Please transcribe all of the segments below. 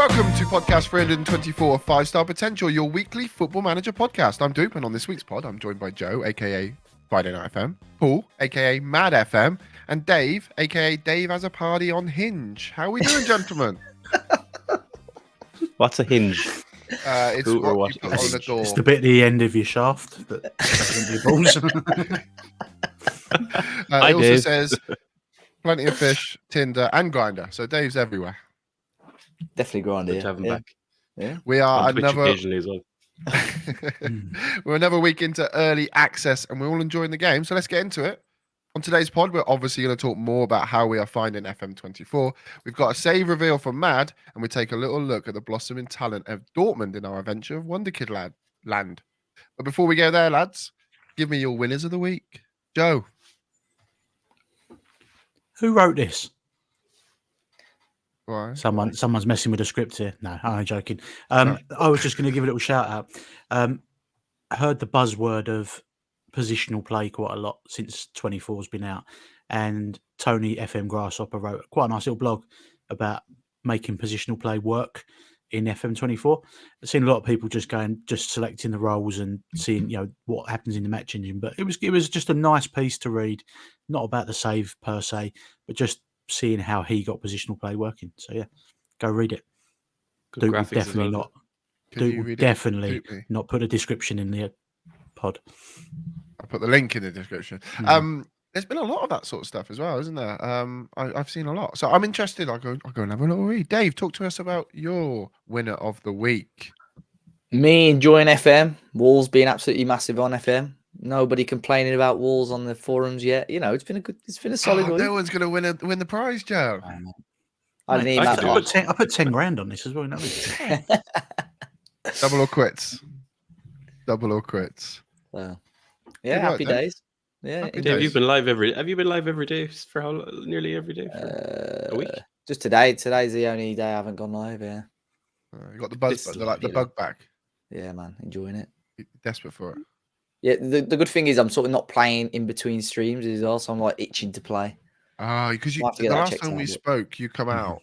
Welcome to podcast 324, 5-Star Potential, your weekly Football Manager podcast. I'm Dupe, and on this week's pod, I'm joined by Joe, aka Friday Night FM, Paul, aka Mad FM, and Dave, aka Dave has a party on Hinge. How are we doing, gentlemen? What's a hinge? It's Who or what what you is put on the hinge? door. It's the bit at the end of your shaft that doesn't be balls. It Hi, also Dave. says Plenty of Fish, Tinder, and Grinder. So Dave's everywhere. Definitely grind Good here. to have him Yeah. back. Yeah. We are On Twitch another. occasionally as well. We're another week into early access, and we're all enjoying the game. So let's get into it. On today's pod, we're obviously going to talk more about how we are finding FM24. We've got a save reveal from Mad, and we take a little look at the blossoming talent of Dortmund in our adventure of Wonderkid-Land. But before we go there, lads, give me your winners of the week. Joe. Who wrote this? Why? Someone's messing with the script here. No, I'm joking. I was just going to give a little shout out. I heard the buzzword of positional play quite a lot since 24's been out, and Tony FM Grasshopper wrote quite a nice little blog about making positional play work in FM24. I've seen a lot of people just selecting the roles and seeing what happens in the match engine, but it was just a nice piece to read, not about the save per se, but just seeing how he got positional play working. So yeah, go read it. Good Duke would graphics as definitely well. not. Can Duke you would read it? definitely Dupe me. not put a description in the pod. I'll put the link in the description. There's been a lot of that sort of stuff as well, isn't there? I've seen a lot. So I'm interested. I'll go and have a little read. Dave, talk to us about your winner of the week. Me enjoying FM. Wolves being absolutely massive on FM. Nobody complaining about Wolves on the forums yet. It's been a solid week. No one's going to win the prize, Joe. I didn't Mate, even I have put 10 grand on this as well. No, Double or quits. Double or quits. So, Good yeah, work, happy Dave. days. Yeah, Happy Dave, days. you've been live every day for nearly every day for a week? just today. Today's the only day I haven't gone live. Yeah, You got the buzz, This the bug back. yeah, man, enjoying it. You're desperate for it. Yeah, the good thing is I'm sort of not playing in between streams as well, so I'm like itching to play. Because We'll have to the get that last checked time out, we but- spoke, you come out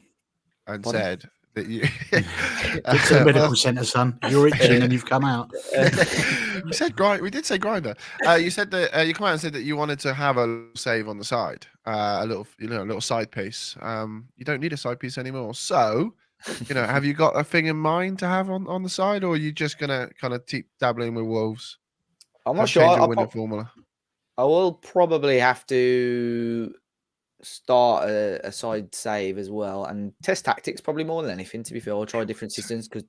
and Pardon? said that you. It's the medical centre, son. You're itching and you've come out. You said grind. We did say grinder. You said that you come out and said that you wanted to have a little save on the side, a little side piece. You don't need a side piece anymore. So, have you got a thing in mind to have on the side, or are you just gonna kind of keep dabbling with Wolves? I'm Have not sure. changed your I'll winning prob- formula. I will probably have to start a side save as well and test tactics probably more than anything. To be fair, I'll try different systems because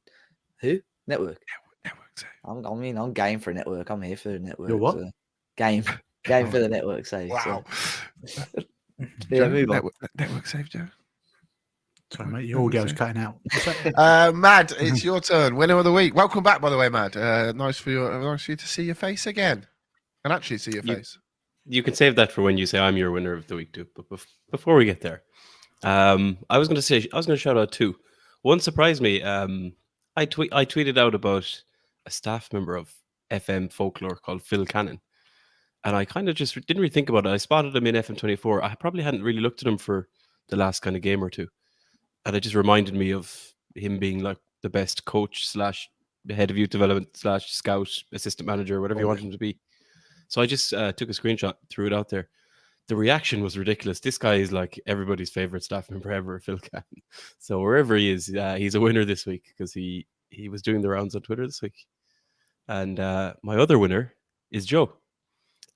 network. Network save. I'm game for a network. I'm here for a network. You're what? So game for the network save. Wow. So. Joe, Yeah, move on. network save, Joe. Sorry, mate, your audio's cutting out. What's that? Mad, it's your turn. Winner of the week. Welcome back, by the way, Mad. Nice for you to see your face again, and actually see your face. You can save that for when you say I'm your winner of the week, too. But before we get there, I was going to shout out two. One surprised me. I tweeted out about a staff member of FM Folklore called Phil Cannon, and I kind of just didn't really think about it. I spotted him in FM24. I probably hadn't really looked at him for the last kind of game or two, and it just reminded me of him being like the best coach / head of youth development / scout assistant manager, whatever you want him to be. So I just took a screenshot, threw it out there. The reaction was ridiculous. This guy is like everybody's favorite staff member ever, Phil Cannon. So wherever he is, he's a winner this week because he was doing the rounds on Twitter this week. And my other winner is Joe.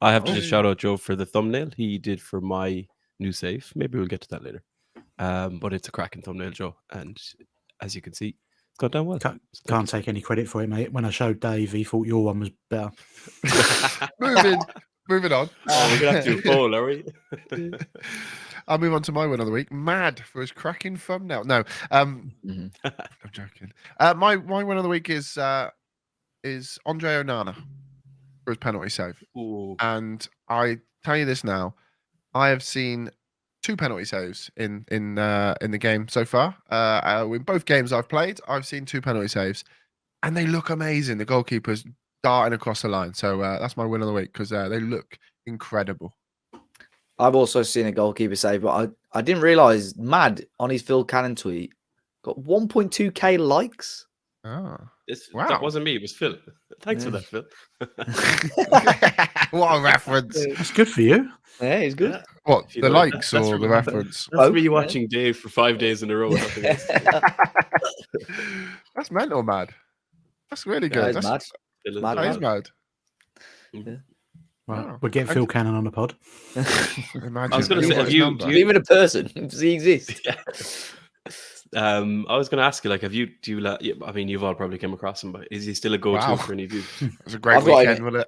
I have to just shout out Joe for the thumbnail he did for my new save. Maybe we'll get to that later. But it's a cracking thumbnail, Joe. And as you can see, it's gone down well. Can't take any credit for it, mate. When I showed Dave, he thought your one was better. Moving on. We're going to have to do a poll, are we? I'll move on to my win of the week. Mad for his cracking thumbnail. No, I'm joking. My win of the week is Andre Onana for his penalty save. Ooh. And I tell you this now, I have seen 2 penalty saves in the game so far. In both games I've played, I've seen 2 penalty saves, and they look amazing. The goalkeeper's darting across the line. So that's my win of the week because they look incredible. I've also seen a goalkeeper save, but I didn't realise Mad on his Phil Cannon tweet Got 1.2k likes. Oh. That Wow. wasn't me. It was Phil. Thanks for Yeah. that, Phil. What a reference. That's good for you. Yeah, he's good. Yeah. What, If you the know it. likes That's or the from- reference? That's Both, me yeah. watching Dave for 5 days in a row. Nothing else. That's mental, mad. That's really Yeah, good. he's That's mad. Phil is Mad, that very is good. mad. Mhm. Right, Wow. we'll get And- Phil Cannon on the pod. Imagine. I was gonna Have you say, got have his you- number? do you- Even a person. Does he exist? Yeah. I was going to ask you, like, I mean, you've all probably come across him, but is he still a go-to Wow. for any of you? It was a great I've got him weekend, wasn't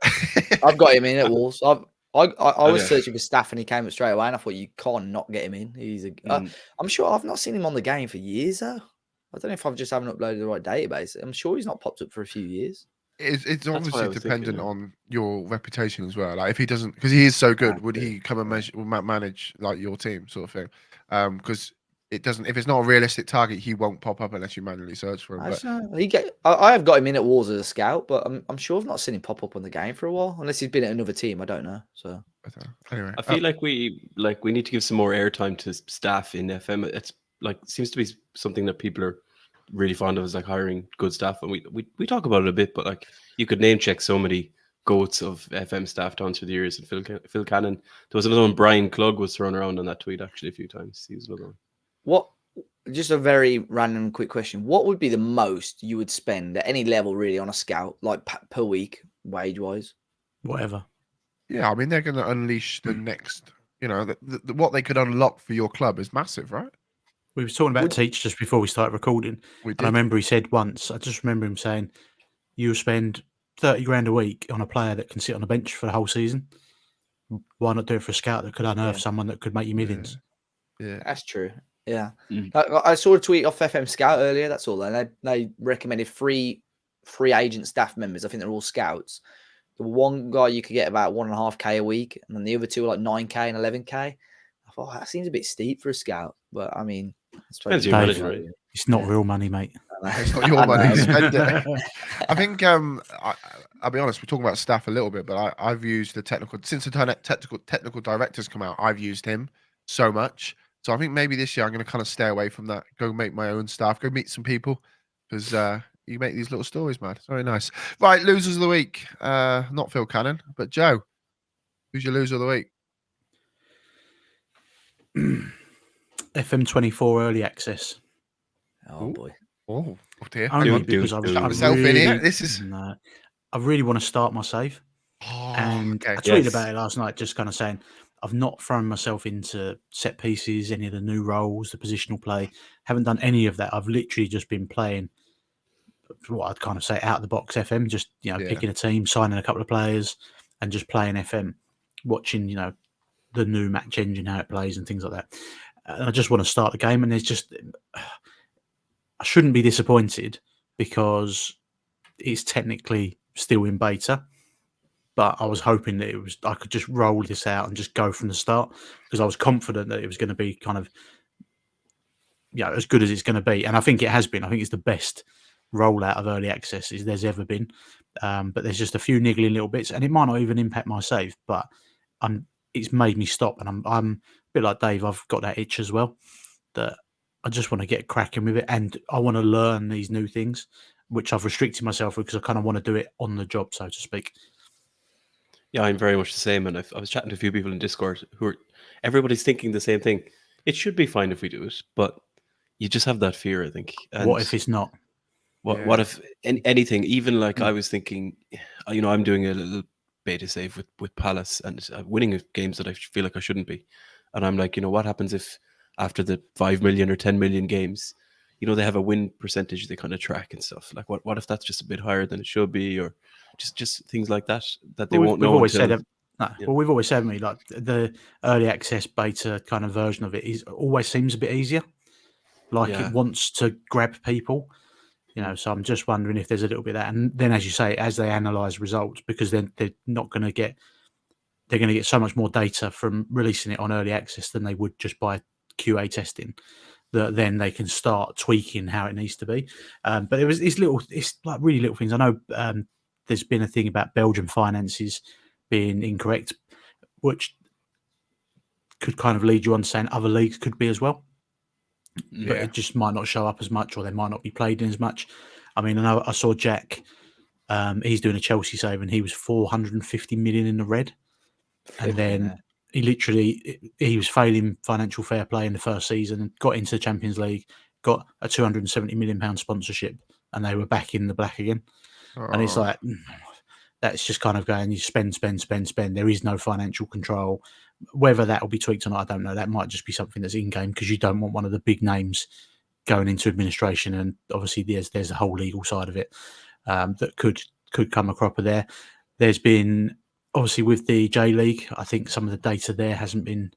it? I've got him in at Wolves. I was yeah. searching for staff and he came up straight away, and I thought you can't not get him in. He's a. Mm. I'm sure I've not seen him on the game for years though. I don't know if I've just haven't uploaded the right database. I'm sure he's not popped up for a few years. It's what I obviously was thinking, dependent yeah. on your reputation as well. Like if he doesn't, because he is so good, would true. he come and manage like your team sort of thing? Because it doesn't. If it's not a realistic target, he won't pop up unless you manually search for him. I But don't know. I have got him in at Wolves as a scout, but I'm sure I've not seen him pop up on the game for a while, unless he's been at another team. I don't know. So anyway, I feel like we need to give some more airtime to staff in FM. It's like seems to be something that people are really fond of, is like hiring good staff, and we talk about it a bit, but like you could name check so many goats of FM staff down through the years. And Phil Cannon, there was another one. Brian Klug was thrown around on that tweet actually a few times. He was another one. what? Just a very random, quick question. What would be the most you would spend at any level, really, on a scout, like per week, wage wise? Whatever. yeah, I mean they're going to unleash the next. You know, what they could unlock for your club is massive, right? We were talking about Would- Teach just before we started recording. We And I did. remember he said once, I just remember him saying, you'll spend 30 grand a week on a player that can sit on the bench for the whole season. Why not do it for a scout that could unearth Yeah. someone that could make you millions? Yeah. That's true. Yeah. Mm. I saw a tweet off FM Scout earlier. That's all. And they recommended free agent staff members. I think they're all scouts. The one guy you could get about 1.5k a week, and then the other two were like 9k and 11k. I thought that seems a bit steep for a scout, but I mean, it's Depends who you're Dave, managing, right? It's not Yeah. real money, mate. It's not your money. Spend it. I think I'll be honest. We're talking about staff a little bit, but I've used the technical since the technical director's come out. I've used him so much. So I think maybe this year I'm going to kind of stay away from that. Go make my own staff. Go meet some people because you make these little stories, man. It's very nice. Right, losers of the week. Not Phil Cannon, but Joe. Who's your loser of the week? FM24 early access. Oh boy. Oh dear. Only do, because do. I've Shut myself in really, here. This is- no, I really want to start my save. Oh, And okay. I tweeted Yes. about it last night, just kind of saying I've not thrown myself into set pieces, any of the new roles, the positional play. Haven't done any of that. I've literally just been playing what I'd kind of say out of the box FM, just Yeah. picking a team, signing a couple of players, and just playing FM, watching the new match engine, how it plays, and things like that. And I just want to start the game, and there's just I shouldn't be disappointed because it's technically still in beta. But I was hoping that I could just roll this out and just go from the start because I was confident that it was going to be kind of, as good as it's going to be. And I think it has been. I think it's the best rollout of early access there's ever been. But there's just a few niggling little bits, and it might not even impact my save, but it's made me stop. And I'm a bit like Dave. I've got that itch as well that I just want to get cracking with it, and I want to learn these new things, which I've restricted myself with because I kind of want to do it on the job, so to speak. Yeah, I'm very much the same. And I was chatting to a few people in Discord everybody's thinking the same thing. It should be fine if we do it, but you just have that fear, I think. And What if it's not? what if anything, even like I was thinking, I'm doing a little beta save with Palace and winning games that I feel like I shouldn't be. And I'm like, what happens if after the 5 million or 10 million games, they have a win percentage they kind of track and stuff. Like what if that's just a bit higher than it should be, or just things like that they won't know Always until. said Well, we've always said, like the early access beta kind of version of it always seems a bit easier. Like Yeah. it wants to grab people, So I'm just wondering if there's a little bit of that. And then, as you say, as they analyze results, because then they're going to get so much more data from releasing it on early access than they would just by QA testing. That then they can start tweaking how it needs to be. But it's like really little things. I know there's been a thing about Belgian finances being incorrect, which could kind of lead you on saying other leagues could be as well. but it just might not show up as much, or they might not be played in as much. I mean, I know I saw Jack. He's doing a Chelsea save, and he was 450 million in the red. And then he was failing financial fair play in the first season, and got into the Champions League, got a 270 million pound sponsorship, and they were back in the black again. And it's like, that's just kind of going, you spend. There is no financial control. Whether that will be tweaked or not, I don't know. That might just be something that's in game, because you don't want one of the big names going into administration, and obviously there's a whole legal side of it that could come a cropper there. There's been, obviously, with the J League, I think some of the data there isn't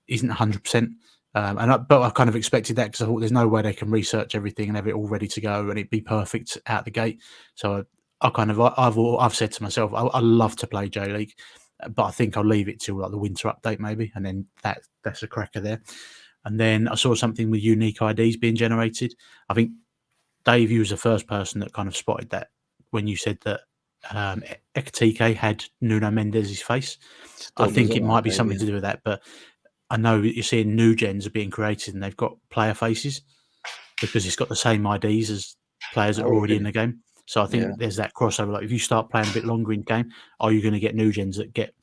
100%. But I kind of expected that, because I thought there's no way they can research everything and have it all ready to go and it'd be perfect out the gate. So I've said to myself, I love to play J League, but I think I'll leave it till like the winter update maybe, and then that's a cracker there. And then I saw something with unique IDs being generated. I think Dave, you was the first person that kind of spotted that when you said that Ekatike had Nuno Mendes' face. I think it might be something to do with that, but I know you're seeing new gens are being created and they've got player faces, because it's got the same IDs as players that are already in the game. So I think there's that crossover. Like, if you start playing a bit longer in game, are you going to get new gens that get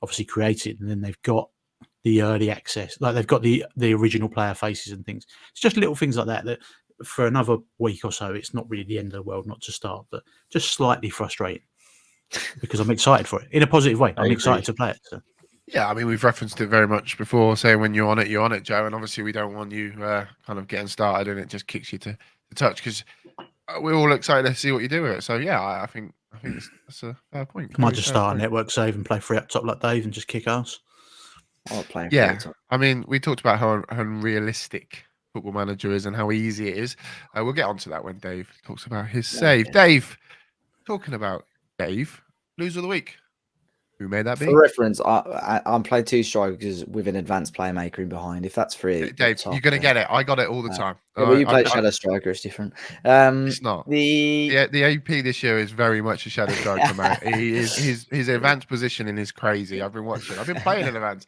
obviously created, and then they've got the early access, like they've got the original player faces and things. It's just little things like that for another week or so, it's not really the end of the world not to start, but just slightly frustrating, because I'm excited for it in a positive way. I'm excited to play it. So. Yeah, I mean, we've referenced it very much before, saying when you're on it, Joe. And obviously, we don't want you kind of getting started and it just kicks you to the touch, because we're all excited to see what you do with it. So yeah, I think that's a fair point. I might just start a network save and play free up top like Dave and just kick ass. I'll play. Yeah, I mean, we talked about how unrealistic Football Manager is and how easy it is. We'll get onto that when Dave talks about his save. Yeah. Dave, talking about Dave, loser of the week. Who made that be? For reference, I'm playing 2 strikers with an advanced playmaker in behind. If that's free, Dave, you're going to get it. I got it all the time. Yeah, well, you play Shadow Striker, it's different. It's not. The AP this year is very much a Shadow Striker, man. His advanced positioning is crazy. I've been watching. I've been playing in advance,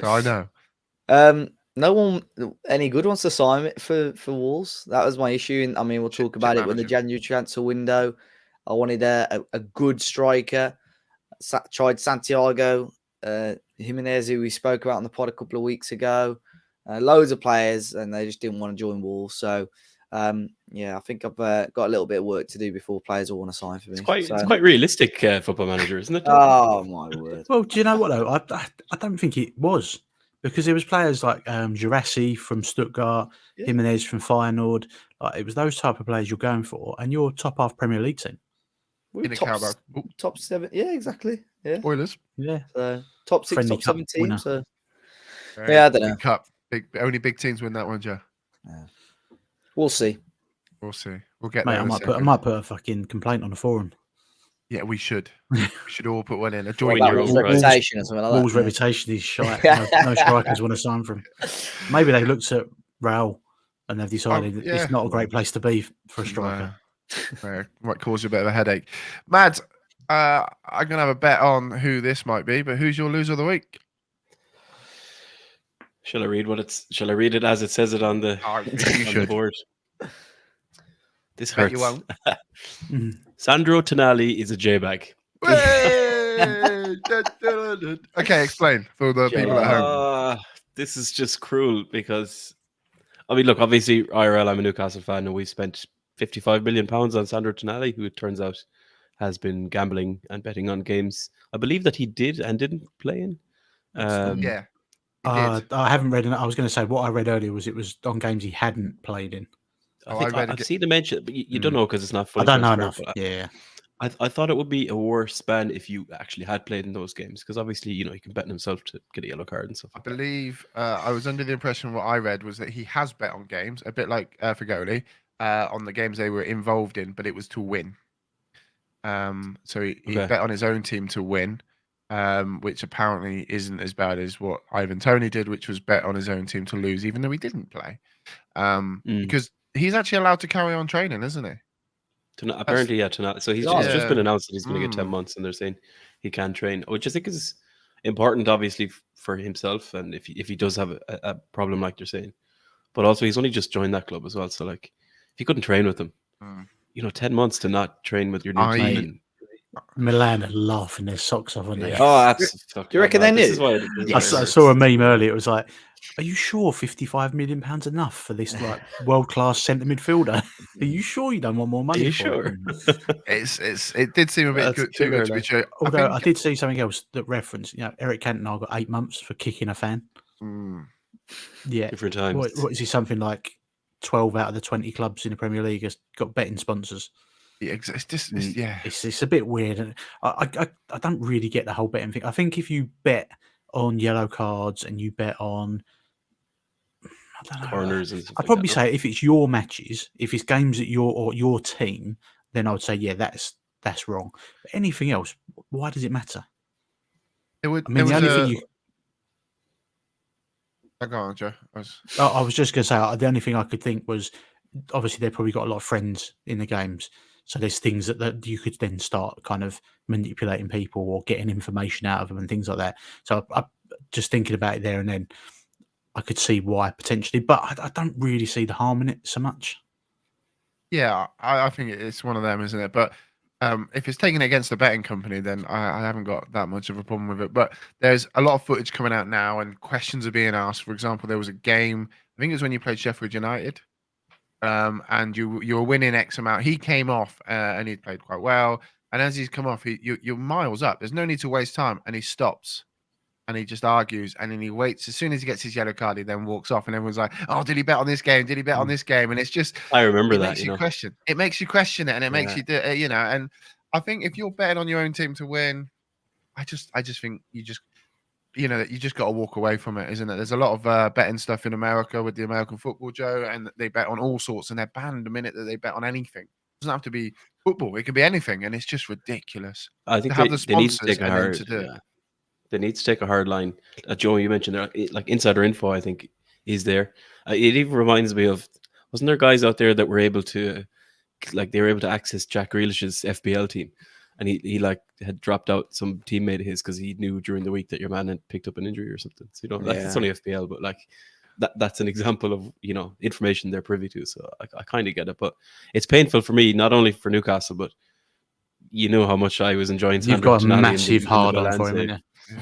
so I know. No one, any good wants to sign it for Wolves. That was my issue. And I mean, we'll talk about it when the January transfer window. I wanted a good striker. Tried Santiago Jimenez, who we spoke about on the pod a couple of weeks ago. Loads of players, and they just didn't want to join Wolves. So, I think I've got a little bit of work to do before players will want to sign for me. It's quite realistic, Football Manager, isn't it? Oh, my word. Well, do you know what, though? I don't think it was. Because there was players like Girassi from Stuttgart, Jimenez from Feyenoord. Like, it was those type of players you're going for, and you're top half Premier League team. We're top 7. Yeah, exactly. Yeah. Oilers. Yeah. Top 6, Friendly top 7 teams. So. I don't know. Cup. Only big teams win that one, Joe. Yeah. We'll see. We'll get Mate, there. I might put a fucking complaint on the forum. Yeah, we should. We should all put one in. A joint reputation or something like that. Wolves' reputation is shite. No strikers want to sign from. Maybe they looked at Raul and they've decided it's not a great place to be for a striker. Might cause you a bit of a headache. Mads, I'm going to have a bet on who this might be, but who's your loser of the week? Shall I read it as it says it on the, the board? This hurts. You won't. Sandro Tonali is a J-bag. Okay, explain for the people at home. This is just cruel because, I mean, look, obviously, IRL, I'm a Newcastle fan, and we spent £55 million on Sandro Tonali, who it turns out has been gambling and betting on games. I believe that he did and didn't play in. I haven't read it. I was going to say what I read earlier was it was on games he hadn't played in. I've seen the mention, but you don't know because it's not fully. I don't know enough. Yeah. I thought it would be a worse ban if you actually had played in those games, because obviously, you can bet on himself to get a yellow card and stuff. I believe I was under the impression what I read was that he has bet on games, a bit like Figoli, on the games they were involved in, but it was to win. So he bet on his own team to win, which apparently isn't as bad as what Ivan Toney did, which was bet on his own team to lose, even though he didn't play. Because he's actually allowed to carry on training, isn't he? Apparently, tonight. So he's just been announced that he's going to get 10 months, and they're saying he can train, which I think is important, obviously, for himself, and if he does have a problem, like you're saying. but also he's only just joined that club as well. So like, if you couldn't train with him, 10 months to not train with your new team. And, Milan are laughing their socks off, aren't they? Oh, absolutely. do you reckon they This knew? is why I saw a meme earlier. It was like, "Are you sure £55 million enough for this like world-class centre midfielder? Are you sure you don't want more Are money you for sure? It did seem a bit too good to be true. Although I did see something else that referenced, Eric Cantona got 8 months for kicking a fan. Yeah, Different times. What is he? Something like 12 out of the 20 clubs in the Premier League has got betting sponsors. It's just It's a bit weird, and I don't really get the whole betting thing. I think if you bet on yellow cards and you bet on, I don't know, Corners and stuff I'd like probably that, say if it's your matches, if it's games at your team, then I would say that's wrong. But anything else, why does it matter? It would. I mean, the only thing you. Go on, Joe. I was just going to say the only thing I could think was obviously they've probably got a lot of friends in the games, so there's things that you could then start kind of manipulating people or getting information out of them and things like that. So I just thinking about it there and then, I could see why potentially, but I don't really see the harm in it so much. Yeah, I think it's one of them, isn't it? But if it's taken against a betting company, then I haven't got that much of a problem with it. But there's a lot of footage coming out now, and questions are being asked. For example, there was a game. I think it was when you played Sheffield United, and you were winning X amount. He came off, and he played quite well. And as he's come off, you're miles up. There's no need to waste time, and he stops. And he just argues, and then he waits. As soon as he gets his yellow card, he then walks off, and everyone's like, "Oh, did he bet on this game? Did he bet on this game?" And it's just, I remember it that. makes you question. It makes you question it, and it makes you do, And I think if you're betting on your own team to win, I just think you just got to walk away from it, isn't it? There's a lot of betting stuff in America with the American football, Joe, and they bet on all sorts, and they're banned the minute that they bet on anything. It doesn't have to be football; it could be anything, and it's just ridiculous. I think to have the they need to sponsors take a and then hard. to do it. They need to take a hard line. Joe, you mentioned there, like insider info, I think is there. It even reminds me of, wasn't there guys out there that were able to, like they were able to access Jack Grealish's FPL team, and he like had dropped out some teammate of his because he knew during the week that your man had picked up an injury or something. So that's only FPL, but like that's an example of information they're privy to. So I kind of get it, but it's painful for me, not only for Newcastle, but you know how much I was enjoying. You've got a massive hard on for him, haven't you?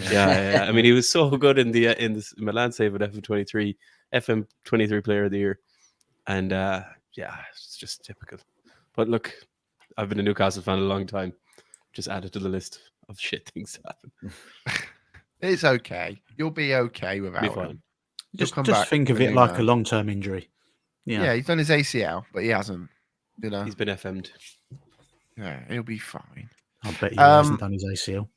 Yeah. I mean, he was so good in the Milan save at FM23 Player of the Year, and it's just typical. But look, I've been a Newcastle fan a long time. Just added to the list of shit things to happen. It's okay. You'll be okay without him. Just think of it like a long-term injury. Yeah, he's done his ACL, but he hasn't. He's been FM'd. Yeah, he'll be fine. I bet he hasn't done his ACL.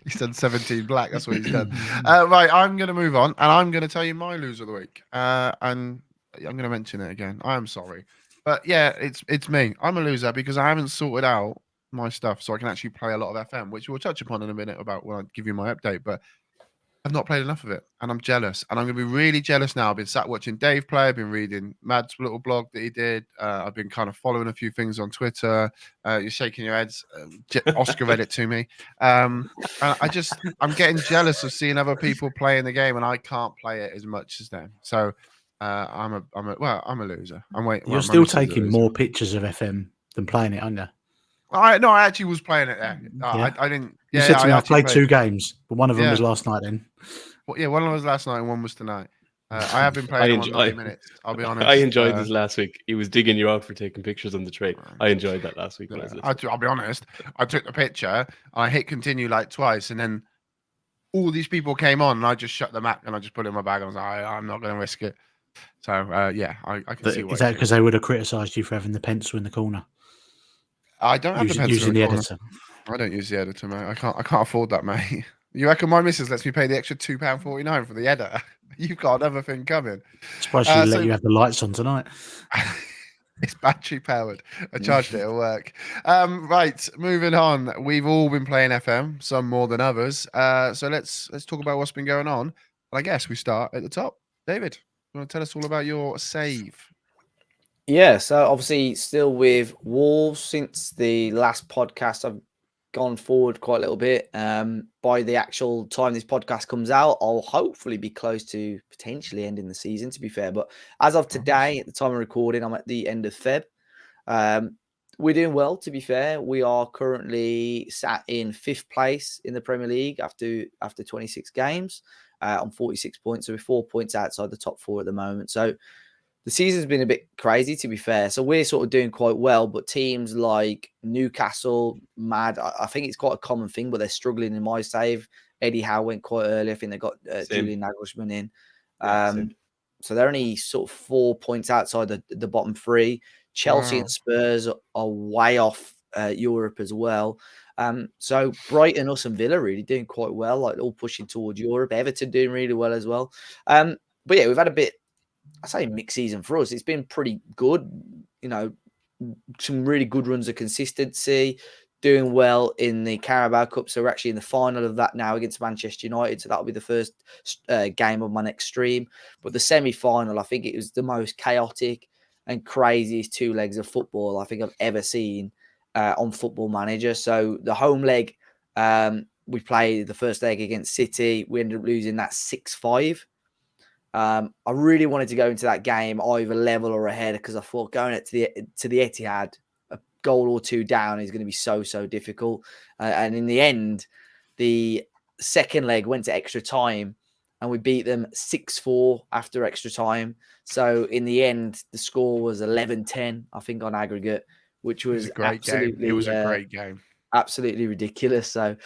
He's done 17 black. That's what he's done. Right, I'm going to move on, and I'm going to tell you my loser of the week. And I'm going to mention it again. I'm sorry, but yeah, it's me. I'm a loser because I haven't sorted out my stuff, so I can actually play a lot of FM, which we'll touch upon in a minute about when I give you my update. But I've not played enough of it, and I'm jealous. And I'm going to be really jealous now. I've been sat watching Dave play. I've been reading Mad's little blog that he did. I've been kind of following a few things on Twitter. You're shaking your heads. Oscar read it to me. And I'm getting jealous of seeing other people playing the game, and I can't play it as much as them. So I'm a loser. I'm waiting. You're still taking more pictures of FM than playing it, aren't you? I actually was playing it there. I didn't. You said to me, I played 2 games, but one of them was last night then. Well, yeah, one of them was last night and one was tonight. I have been playing 90 minutes. I'll be honest. I enjoyed this last week. He was digging you out for taking pictures on the train. I enjoyed that last week. I'll be honest. I took the picture and I hit continue like twice, and then all these people came on, and I just shut the map and I just put it in my bag. And I was like, I'm not going to risk it. So I can see. Is that because they would have criticised you for having the pencil in the corner? I don't have the pencil using the editor. I don't use the editor, mate. I can't afford that, mate. You reckon my missus lets me pay the extra £2.49 for the editor? You've got another thing coming. Surprised she let you have the lights on tonight. It's battery powered. I charged it at work. Right, moving on. We've all been playing FM, some more than others. So let's talk about what's been going on. And I guess we start at the top. David, you want to tell us all about your save? Yeah, so obviously still with Wolves since the last podcast. I've gone forward quite a little bit. By the actual time this podcast comes out, I'll hopefully be close to potentially ending the season, to be fair. But as of today, at the time of recording, I'm at the end of Feb. We're doing well, to be fair. We are currently sat in 5th place in the Premier League after 26 games on 46 points. So we're 4 points outside the top 4 at the moment. So the season's been a bit crazy, to be fair. So we're sort of doing quite well, but teams like Newcastle, mad. I think it's quite a common thing, but they're struggling in my save. Eddie Howe went quite early. I think they got Julian Nagelsmann in. So they're only sort of 4 points outside the bottom 3. Chelsea and Spurs are way off Europe as well. So Brighton, us and Villa really doing quite well, like all pushing towards Europe. Everton doing really well as well. But yeah, we've had a bit, I say mixed season for us. It's been pretty good, you know, some really good runs of consistency, doing well in the Carabao Cup. So we're actually in the final of that now against Manchester United. So that'll be the first game of my next stream. But the semi-final, I think it was the most chaotic and craziest 2 legs of football I think I've ever seen on Football Manager. So the home leg, we played the first leg against City. We ended up losing that 6-5. I really wanted to go into that game either level or ahead because I thought going to the Etihad, a goal or 2 down is going to be so difficult. And in the end, the second leg went to extra time and we beat them 6-4 after extra time. So in the end, the score was 11-10, I think, on aggregate, which was a great game. It was a great game. Absolutely ridiculous. So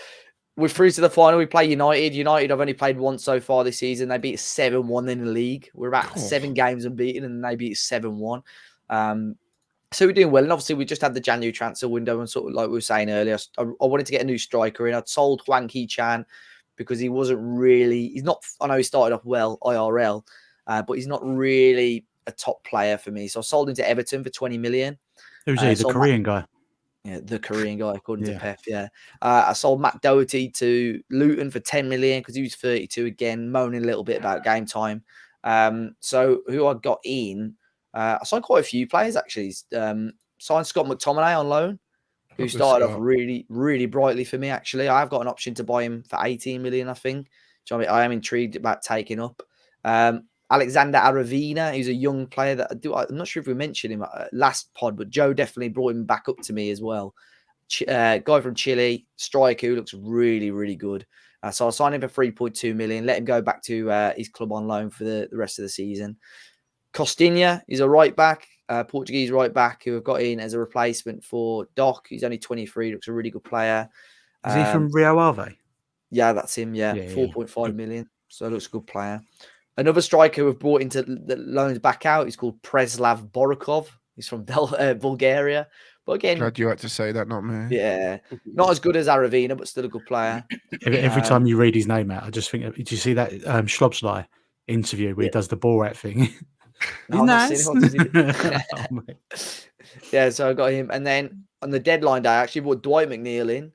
we're through to the final. We play United. United, I've only played once so far this season. They beat 7-1 in the league. We're about 7 games unbeaten, and they beat 7-1. So we're doing well. And obviously, we just had the January transfer window, and sort of like we were saying earlier, I wanted to get a new striker in. I'd sold Hwang Hee-chan because he wasn't really. He's not. I know he started off well IRL, but he's not really a top player for me. So I sold him to Everton for 20 million. Who's he? The Korean guy. Yeah, the Korean guy, according to Pep. Yeah, I sold Matt Doherty to Luton for 10 million because he was 32 again, moaning a little bit about game time. So who I got in, I signed quite a few players actually. Signed Scott McTominay on loan, who started off really brightly for me. Actually, I've got an option to buy him for 18 million. I think. So I am intrigued about taking up. Alexander Aravina, he's a young player that I'm not sure if we mentioned him last pod, but Joe definitely brought him back up to me as well. Guy from Chile, striker who looks really good. So I'll sign him for 3.2 million, let him go back to his club on loan for the rest of the season. Costinha is a right back, Portuguese right back who have got in as a replacement for Doc. He's only 23, looks a really good player. Is he from Rio Ave? Yeah, that's him. Yeah, 4.5 million. So looks a good player. Another striker we've brought into the loans back out is called Preslav Borokov. He's from Bulgaria. But again, glad you had to say that, not me. Yeah, not as good as Aravina, but still a good player. Every time you read his name out, I just think, did you see that Schlobsly interview where he does the Borat thing? No, nice. Yeah, so I got him. And then on the deadline day, I actually brought Dwight McNeil in.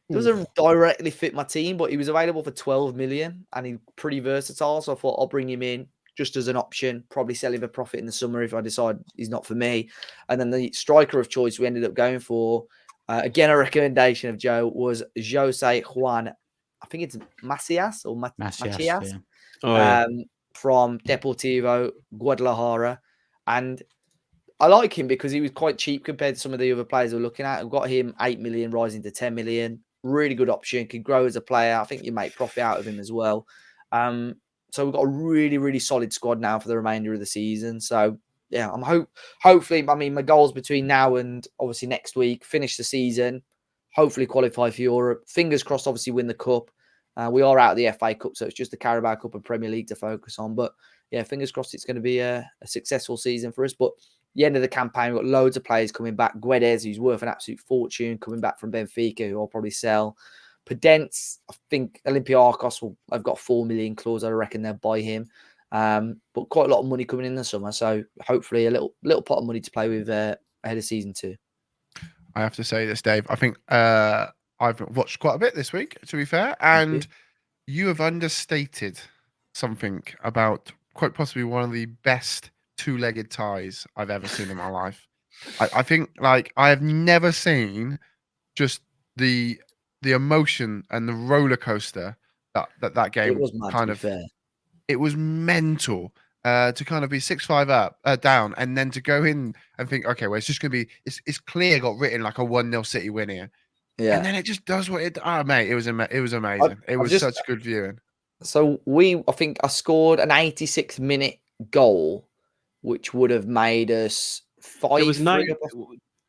He doesn't directly fit my team, but he was available for 12 million and he's pretty versatile. So I thought I'll bring him in just as an option, probably sell him for profit in the summer if I decide he's not for me. And then the striker of choice we ended up going for, again, a recommendation of Joe, was Jose Juan, I think it's Macias or Macias, from Deportivo Guadalajara. And I like him because he was quite cheap compared to some of the other players we're looking at. I've got him 8 million rising to 10 million. Really good option. Can grow as a player. I think you make profit out of him as well. So we've got a really solid squad now for the remainder of the season. So yeah, I'm hopefully. I mean, my goals between now and obviously next week: finish the season, hopefully qualify for Europe. Fingers crossed, obviously win the cup. We are out of the FA Cup, so it's just the Carabao Cup and Premier League to focus on. But yeah, fingers crossed it's going to be a successful season for us. But the end of the campaign, we've got loads of players coming back. Guedes, who's worth an absolute fortune, coming back from Benfica, who I'll probably sell. Podence, I think Olympiacos I've got 4 million clause. I reckon they'll buy him. But quite a lot of money coming in the summer. So hopefully a little pot of money to play with ahead of season 2. I have to say this, Dave. I think I've watched quite a bit this week, to be fair. And you have understated something about quite possibly one of the best two-legged ties I've ever seen in my life. I think, like, I have never seen just the the emotion and the roller coaster that It game was mad, to kind be of, fair. it was mental. To kind of be 6-5 up, down, and then to go in and think, okay, well, it's just gonna be, it's clear, got written like a 1-0 City win here, and Yeah. then it just does what it. Oh, mate, it was amazing. It I've was just such good viewing. So I think I scored an 86th minute goal, which would have made us There was 5-3 nine. up.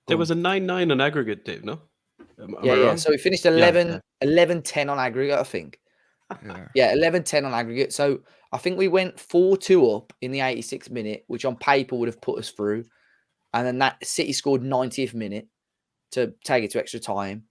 There was a 9-9 on aggregate, Dave. No, am I Yeah. wrong? So we finished Yeah, 11-10 on aggregate, I think. Yeah. Yeah, 11-10 on aggregate. So I think we went 4-2 up in the 86th minute, which on paper would have put us through. And then that City scored 90th minute to take it to extra time.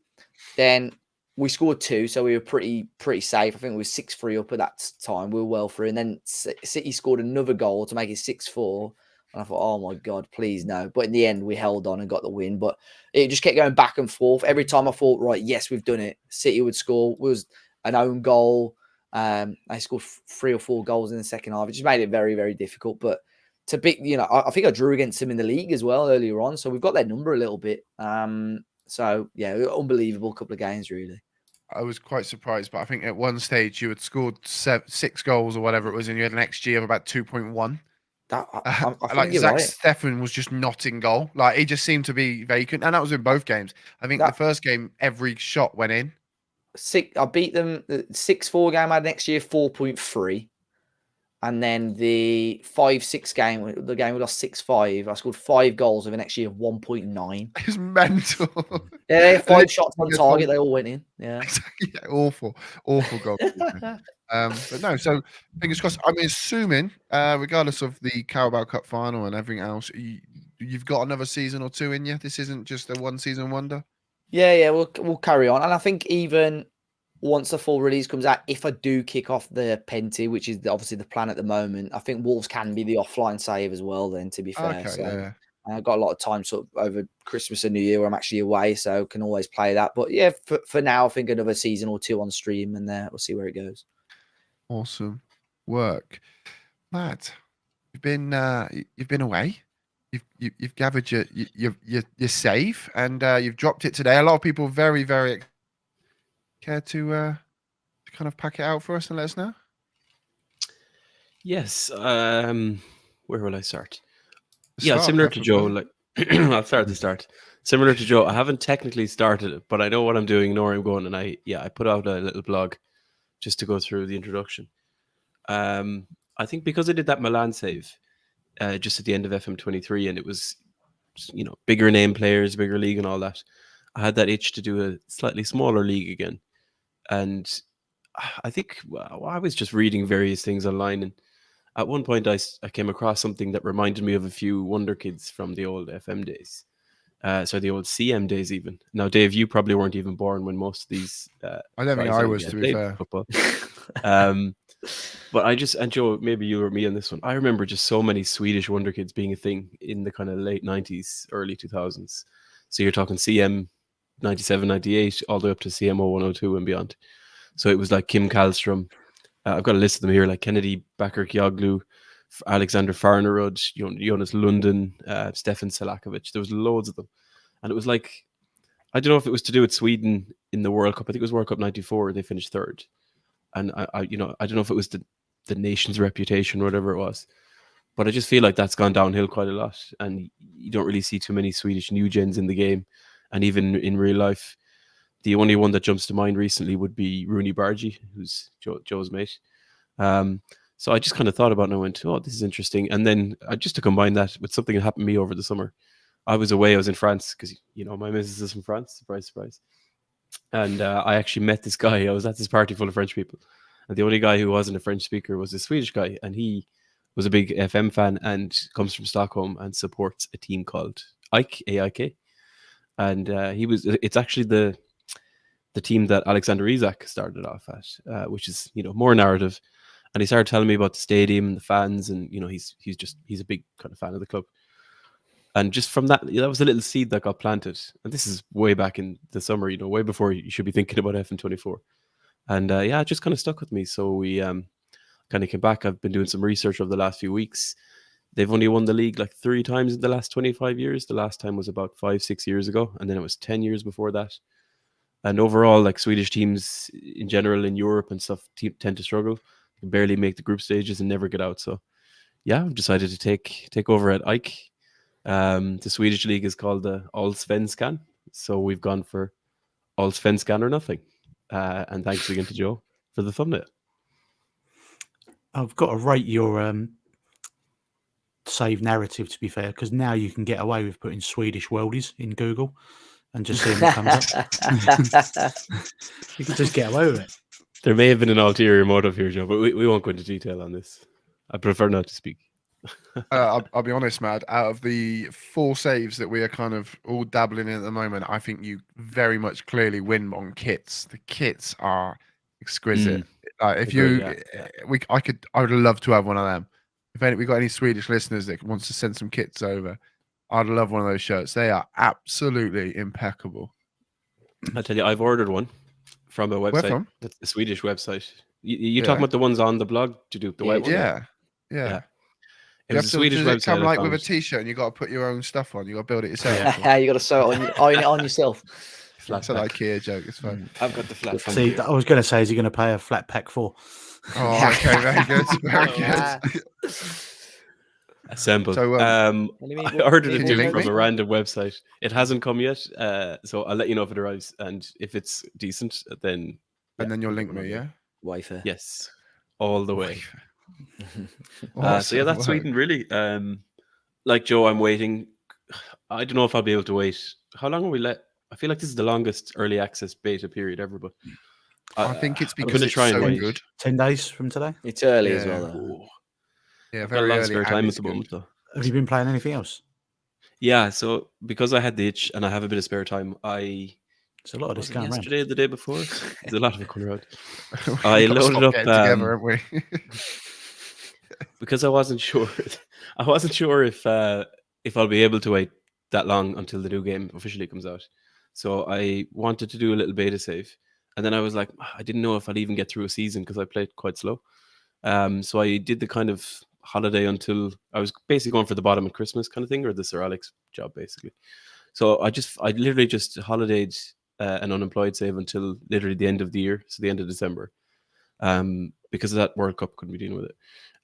Then we scored 2, so we were pretty safe. I think we were 6-3 up at that time. We were well through. And then City scored another goal to make it 6-4. And I thought, oh my God, please no. But in the end, we held on and got the win. But it just kept going back and forth. Every time I thought, right, yes, we've done it. City would score. It was an own goal. They scored 3 or 4 goals in the second half. It just made it very, very difficult. But to be, I think I drew against them in the league as well earlier on. So we've got their number a little bit. So yeah, unbelievable couple of games, really. I was quite surprised, but I think at one stage you had scored 6 goals or whatever it was, and you had an XG of about 2.1. I think Like you're Zach right. Steffen was just not in goal. Like he just seemed to be vacant, and that was in both games. I think the first game, every shot went in. I beat them 6-4 game. I had next year 4.3, and then the 5-6 game, the game we lost 6-5. I scored 5 goals with an XG of 1.9. It was mental. Yeah, 5 Literally shots on just target. They all went in. Yeah. yeah, awful goal. But no, so fingers crossed. I'm assuming, regardless of the Carabao Cup final and everything else, you've got another season or 2 in you. This isn't just a 1-season wonder. Yeah, we'll carry on. And I think even once the full release comes out, if I do kick off the Penty, which is obviously the plan at the moment, I think Wolves can be the offline save as well then, to be fair. Okay, So yeah. I've got a lot of time sort of over Christmas and New Year where I'm actually away, so can always play that. But yeah, for now, I think another season or 2 on stream, and we'll see where it goes. Awesome work, Matt. You've been away. You've gathered your save, and you've dropped it today. A lot of people very, very care to kind of pack it out for us and let us know. Yes. Where will I start? Start, similar to Joe. preferably. Like I'll start at the start. Similar to Joe, I haven't technically started it, but I know what I'm doing, know where I'm going, and I put out a little blog just to go through the introduction. I think because I did that Milan save just at the end of FM23, and it was bigger name players, bigger league, and all that. I had that itch to do a slightly smaller league again, and I think I was just reading various things online, and at one point I came across something that reminded me of a few Wonder Kids from the old FM days. So the old CM days even. Now, Dave, you probably weren't even born when most of these I don't think I was, to be fair. Football. But and Joe, maybe you or me on this one. I remember just so many Swedish Wonder Kids being a thing in the kind of late 90s, early 2000s. So you're talking CM 97, 98, all the way up to CMO 102 and beyond. So it was like Kim Kallstrom. I've got a list of them here, like Kennedy Bakircioglu, Alexander Farnerud, Jonas Lundin, Stefan Selakovic. There was loads of them. And it was like, I don't know if it was to do with Sweden in the World Cup. I think it was World Cup 94. They finished third. And I don't know if it was the nation's reputation or whatever it was. But I just feel like that's gone downhill quite a lot. And you don't really see too many Swedish new gens in the game. And even in real life, the only one that jumps to mind recently would be Rooney Bargy, who's Joe's mate. So I just kind of thought about it and I went, oh, this is interesting. And then just to combine that with something that happened to me over the summer, I was away. I was in France because, my missus is from France. Surprise, surprise. And I actually met this guy. I was at this party full of French people. And the only guy who wasn't a French speaker was a Swedish guy. And he was a big FM fan and comes from Stockholm and supports a team called AIK. And it's actually the team that Alexander Isak started off at, which is, more narrative. And he started telling me about the stadium and the fans, and he's a big kind of fan of the club. And just from that was a little seed that got planted. And this is way back in the summer, way before you should be thinking about FM24. And it just kind of stuck with me. So we kind of came back. I've been doing some research over the last few weeks. They've only won the league like 3 times in the last 25 years. The last time was about 5-6 years ago, and then it was 10 years before that. And overall, like Swedish teams in general in Europe and stuff tend to struggle, can barely make the group stages and never get out. So yeah, I've decided to take over at Ike. The Swedish league is called the Allsvenskan, so we've gone for Allsvenskan or nothing. And thanks again to Joe for the thumbnail. I've got to rate your save narrative, to be fair, because now you can get away with putting Swedish worldies in Google and just seeing what comes up. You can just get away with it. There may have been an ulterior motive here, Joe, but we won't go into detail on this. I prefer not to speak. I'll be honest, Mad. Out of the 4 saves that we are kind of all dabbling in at the moment, I think you very much clearly win on kits. The kits are exquisite. If Agree, you, yeah. I would love to have one of them. If we got any Swedish listeners that wants to send some kits over, I'd love one of those shirts. They are absolutely impeccable. I'll tell you, I've ordered one from a website. from? That's a Swedish website. You Yeah. talking about the ones on the blog to do the white one? Yeah. It was a Swedish does it website. come I like with a found. T-shirt and you got to put your own stuff on? You got to build it yourself. Yeah, you got to sew it on, iron it on yourself. Flat It's an pack. IKEA joke. It's fine. I've got the flat pack See, here. I was going to say, is he going to pay a flat pack for? Oh, okay, very good, very Ah. good. Assemble. So, I ordered it can you too link from me? a random website. It hasn't come yet, so I'll let you know if it arrives. And if it's decent, then And then you'll we'll link do it me, on yeah. Wafer. yes, all the way. So Awesome yeah, that's work. Sweden really. Like Joe, I'm waiting. I don't know if I'll be able to wait. How long are we let? I feel like this is the longest early access beta period ever, but I think it's I'm because gonna it's try and so wait. good. 10 days from today? It's early as Yeah. well, though. Oh, Yeah, I've got a very lot of early. spare and time at it's the good. moment, though. Have you been playing anything else? Yeah, so because I had the itch and I have a bit of spare time, It's a lot of this was it going around. yesterday or the day before? There's a lot of it going around. We've I got to loaded stop up, getting together, haven't we? because I wasn't sure. I wasn't sure if I'll be able to wait that long until the new game officially comes out. So I wanted to do a little beta save, and then I was like, I didn't know if I'd even get through a season because I played quite slow. So I did the kind of holiday until I was basically going for the bottom of Christmas kind of thing, or the Sir Alex job basically. So I literally just holidayed an unemployed save until literally the end of the year, so the end of December. Because of that World Cup, couldn't be dealing with it.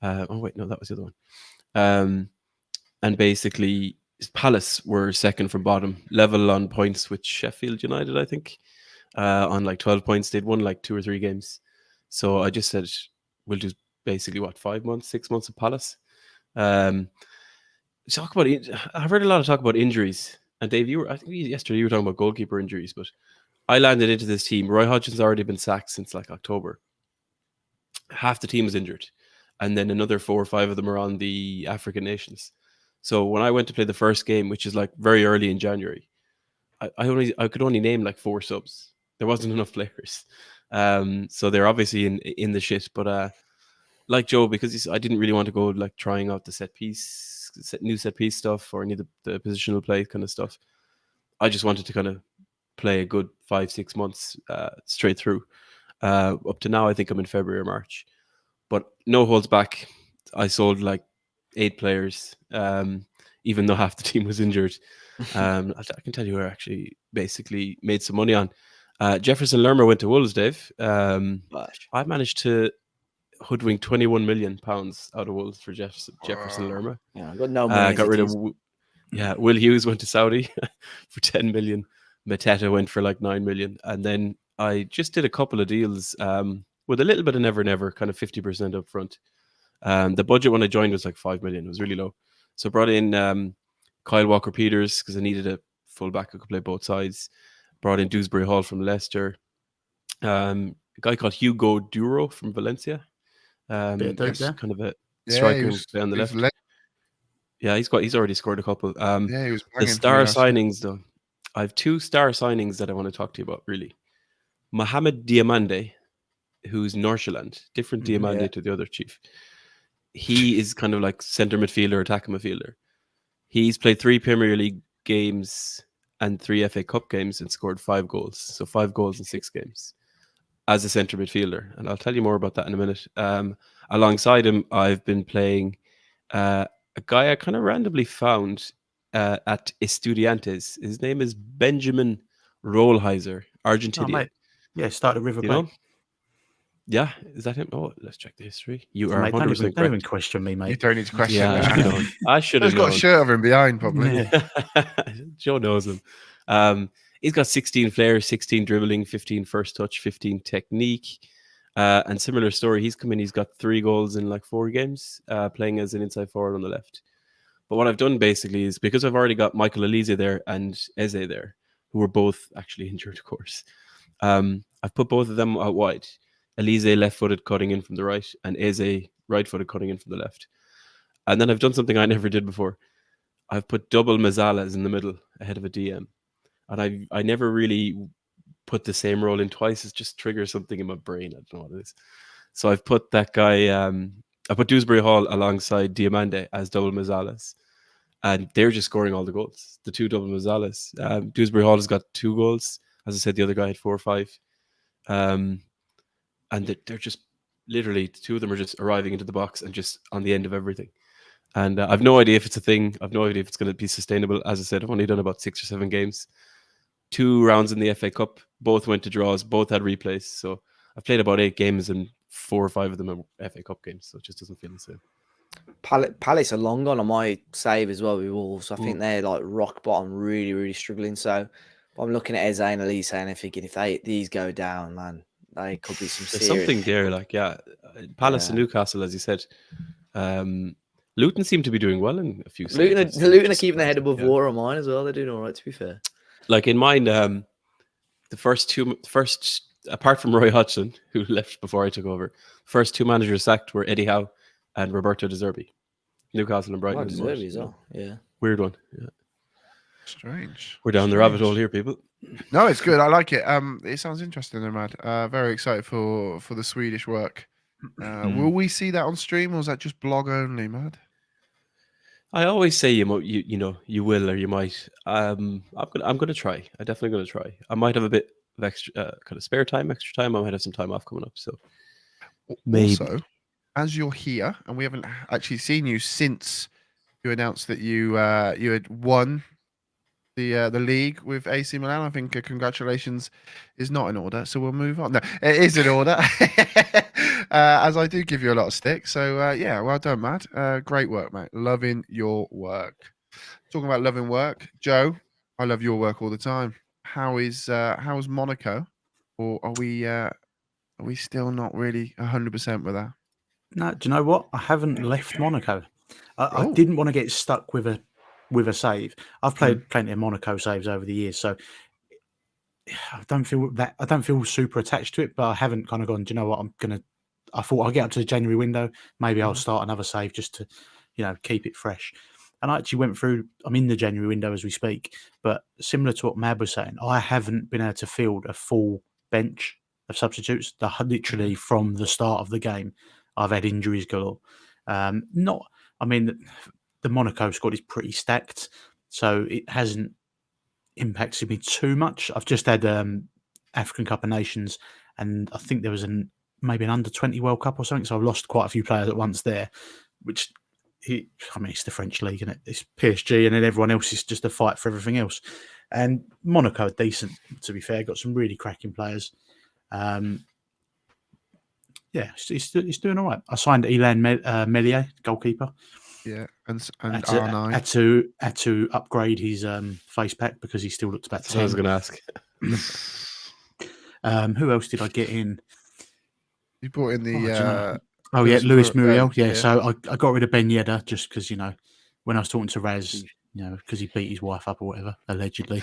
Oh wait, no, that was the other one. And basically, Palace were second from bottom, level on points with Sheffield United, I think, on like 12 points. They'd won like 2 or 3 games. So I just said, we'll do basically 5 months, 6 months of Palace. I've heard a lot of talk about injuries. And Dave, I think yesterday you were talking about goalkeeper injuries, but I landed into this team. Roy Hodgson's already been sacked since like October. Half the team is injured, and then another 4 or 5 of them are on the African nations. So when I went to play the first game, which is like very early in January, I could only name like 4 subs. There wasn't enough players, so they're obviously in the shit. But like Joe, because I didn't really want to go like trying out the new set piece stuff or any of the positional play kind of stuff. I just wanted to kind of play a good 5-6 months straight through. Up to now, I think I'm in February or March, but no holds back. I sold like 8 players, even though half the team was injured. I can tell you who I actually basically made some money on. Jefferson Lerma went to Wolves, Dave. I managed to hoodwink £21 million out of Wolves for Jefferson Lerma. Yeah, I got no money. Got rid of Will Hughes went to Saudi for 10 million. Mateta went for like 9 million, and then I just did a couple of deals with a little bit of never, kind of 50% up front. The budget when I joined was like 5 million. It was really low. So brought in Kyle Walker-Peters because I needed a fullback who could play both sides. Brought in Dewsbury Hall from Leicester. A guy called Hugo Duro from Valencia. Yes. Kind of a striker who play on the left. Yeah, he's already scored a couple. Yeah, he was the star signings though. I have 2 star signings that I want to talk to you about, really. Mohamed Diamande, who's Nordsjælland, different Diamande to the other chief. He is kind of like centre midfielder, attacking midfielder. He's played 3 Premier League games and 3 FA Cup games and scored 5 goals. So 5 goals in 6 games as a centre midfielder. And I'll tell you more about that in a minute. Alongside him, I've been playing a guy I kind of randomly found at Estudiantes. His name is Benjamin Rollheiser, Argentina. mate. Yeah, started River You Plate. know? Yeah, is that him? Oh, let's check the history. You are Mate, 100% don't even correct. question me, You mate. don't need to question Yeah, I should have that. known. I should He's have got a known. shirt of him behind, probably. Yeah. Joe knows him. He's got 16 flair, 16 dribbling, 15 first touch, 15 technique. And similar story, he's come in, he's got 3 goals in like 4 games, playing as an inside forward on the left. But what I've done basically is, because I've already got Michael Elise there and Eze there, who were both actually injured, of course. I've put both of them out wide. Elise left-footed cutting in from the right, and Eze right-footed cutting in from the left. And then I've done something I never did before. I've put double Mazzalas in the middle ahead of a DM. And I never really put the same role in twice. It just triggers something in my brain. I don't know what it is. So I've put that guy, I put Dewsbury Hall alongside Diamande as double Mazzalas. And they're just scoring all the goals. The 2 double Mazzalas. Dewsbury Hall has got 2 goals. As I said, the other guy had 4 or 5. And they're just literally, 2 of them are just arriving into the box and just on the end of everything. And I've no idea if it's a thing. I've no idea if it's going to be sustainable. As I said, I've only done about 6 or 7 games. 2 rounds in the FA Cup. Both went to draws. Both had replays. So I've played about 8 games and 4 or 5 of them are FA Cup games. So it just doesn't feel the same. Palace are long gone on my save as well with Wolves. I think they're like rock bottom, really, really struggling. So I'm looking at Eze and Elise and I'm thinking if these go down, man, they could be some There's serious. something there, like, Palace and Newcastle, as you said. Luton seem to be doing well in a few. Luton are keeping their head above water on mine as well. They're doing all right, to be fair. Like in mine, the first apart from Roy Hodgson, who left before I took over, first 2 managers sacked were Eddie Howe and Roberto De Zerbi. Newcastle and Brighton. De Zerbi as well. Yeah. Weird one. Yeah. Strange. We're down the rabbit hole here, people. No, it's good. I like it. It sounds interesting, Mad. Very excited for the Swedish work. Will we see that on stream, or is that just blog only, Mad? I always say you will or you might. I'm gonna try. I'm definitely gonna try. I might have a bit of extra kind of extra time. I might have some time off coming up. So maybe. Also, as you're here, and we haven't actually seen you since you announced that you had won the league with AC Milan, I think congratulations is not in order, so we'll move on. No, it is in order, as I do give you a lot of stick. So yeah, well done, Matt. Great work, mate. Loving your work. Talking about loving work, Joe. I love your work all the time. How's Monaco, or are we still not really 100% with that? No, do you know what? I haven't left Monaco. I didn't want to get stuck with a save. I've played plenty of Monaco saves over the years, so I don't feel super attached to it. But I haven't kind of gone, do you know what? I thought I'll get up to the January window. Maybe I'll start another save just to, keep it fresh. And I actually went through. I'm in the January window as we speak. But similar to what Mab was saying, I haven't been able to field a full bench of substitutes. Literally from the start of the game, I've had injuries galore. The Monaco squad is pretty stacked, so it hasn't impacted me too much. I've just had African Cup of Nations, and I think there was maybe an under-20 World Cup or something, so I've lost quite a few players at once there, which, it's the French league, and it's PSG, and then everyone else is just a fight for everything else. And Monaco are decent, to be fair, got some really cracking players. He's doing all right. I signed Elan Melier, goalkeeper. Yeah, and R9 had to upgrade his face pack because he still looked about 10. I was going to ask. Who else did I get in? You brought in Luis Muriel. So I got rid of Ben Yedder just because when I was talking to Raz, because he beat his wife up or whatever, allegedly.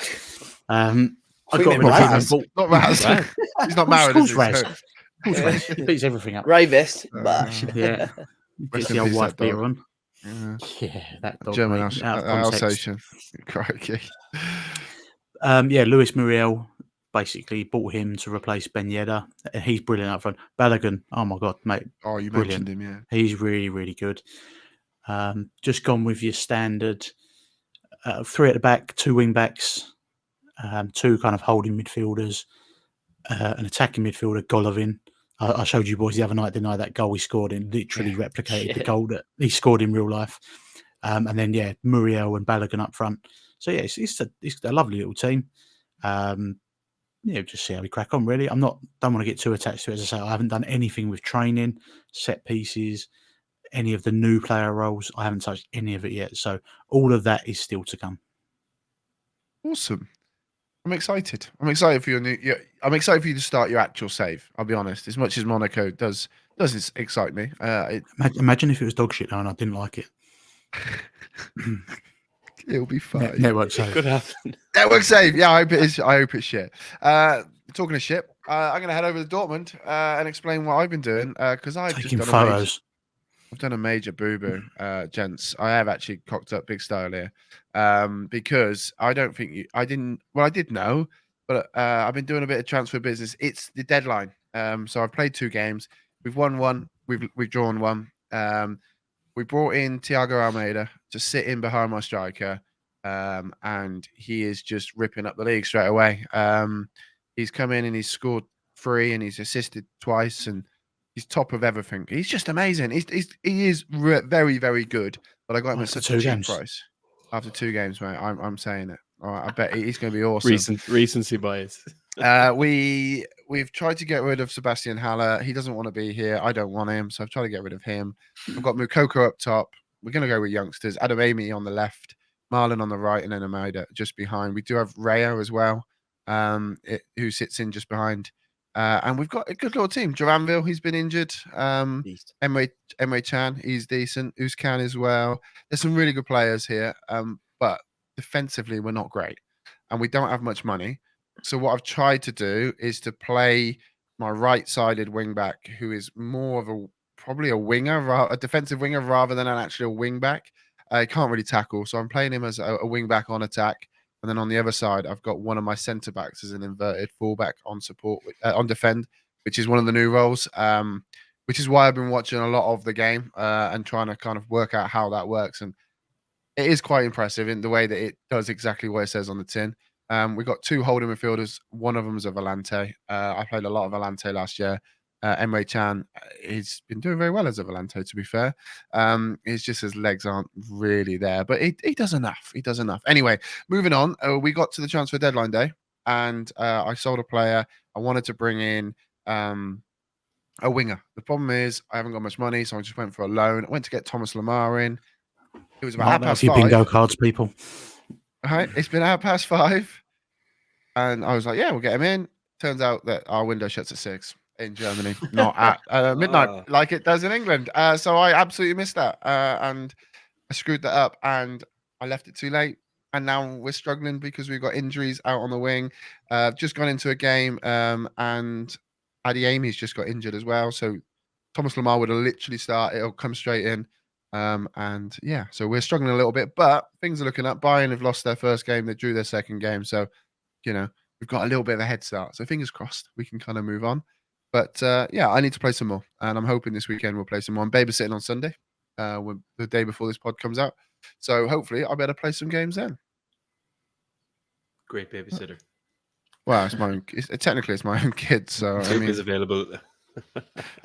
I got rid of Raz. Not Raz. He's not married. Of course, Raz. He beats everything up. Ray Vest. Yeah. Gets the old wife beater on. Yeah, that dog, German Alsatian. Crikey. Luis Muriel, basically bought him to replace Ben Yedder. He's brilliant up front. Balogun, oh my God, mate. Oh, you brilliant. Mentioned him, yeah. He's really, really good. Just gone with your standard 3 at the back, 2 wing backs, 2 kind of holding midfielders, an attacking midfielder, Golovin. I showed you boys the other night, didn't I? That goal he scored in literally replicated the goal that he scored in real life. And then, Muriel and Balogun up front. So, it's a lovely little team. yeah, just see how we crack on. Really, don't want to get too attached to it. As I say, I haven't done anything with training, set pieces, any of the new player roles. I haven't touched any of it yet. So all of that is still to come. Awesome. I'm excited. I'm excited for I'm excited for you to start your actual save. I'll be honest. As much as Monaco does excite me. Imagine if it was dog shit though, and I didn't like it. It'll be fine. Network It save. could happen. Network save. Yeah, I hope it is. I hope it's shit. Talking of shit, I'm going to head over to Dortmund and explain what I've been doing because I've Taking just done photos. I've done a major boo-boo, gents. I have actually cocked up big style here because I don't think I didn't. Well, I did know, but I've been doing a bit of transfer business. It's the deadline. So I've played 2 games. We've won one. We've drawn one. We brought in Thiago Almeida to sit in behind my striker, and he is just ripping up the league straight away. He's come in and he's scored 3 and he's assisted twice and he's top of everything. He's just amazing. He is very, very good. But I got him at such a cheap price after 2 games, mate. I'm saying it. All right, I bet he's going to be awesome. Recency bias. We've tried to get rid of Sebastian Haller. He doesn't want to be here. I don't want him, so I've tried to get rid of him. I've got Mukoko up top. We're going to go with youngsters. Adam Amy on the left, Marlon on the right, and then Amada just behind. We do have Raya as well, who sits in just behind. And we've got a good little team. Duranville, he's been injured. Emre Chan, he's decent. Uskan as well. There's some really good players here, but defensively, we're not great. And we don't have much money. So what I've tried to do is to play my right-sided wing-back, who is more of probably a winger, a defensive winger, rather than an actual wing-back. He can't really tackle, so I'm playing him as a wing-back on attack. And then on the other side, I've got one of my centre-backs as an inverted fullback on support, on defend, which is one of the new roles, which is why I've been watching a lot of the game and trying to kind of work out how that works. And it is quite impressive in the way that it does exactly what it says on the tin. We've got 2 holding midfielders. One of them is a Volante. I played a lot of Volante last year. Emre Chan, he's been doing very well as a Volante, to be fair. It's just his legs aren't really there, but he does enough. He does enough. Anyway, moving on. We got to the transfer deadline day, and I sold a player. I wanted to bring in a winger. The problem is I haven't got much money, so I just went for a loan. I went to get Thomas Lamar in. It was about 5:30. Bingo cards, people. Right, it's been 5:30, and I was like, "Yeah, we'll get him in." Turns out that our window shuts at 6 in Germany, not at midnight like it does in England. So I absolutely missed that, and I screwed that up, and I left it too late. And now we're struggling because we've got injuries out on the wing. Just gone into a game, and Adi Amy's just got injured as well. So Thomas Lamar would have literally started. It'll come straight in. And yeah, so we're struggling a little bit, but things are looking up. Bayern have lost their first game, they drew their second game, so we've got a little bit of a head start. So fingers crossed we can kind of move on. But yeah, I need to play some more, and I'm hoping this weekend we'll play some more. I'm babysitting on Sunday, the day before this pod comes out, so hopefully I'll be able to play some games then. Great babysitter. Well, it's my own. Technically, it's my own kid, so I mean, is available.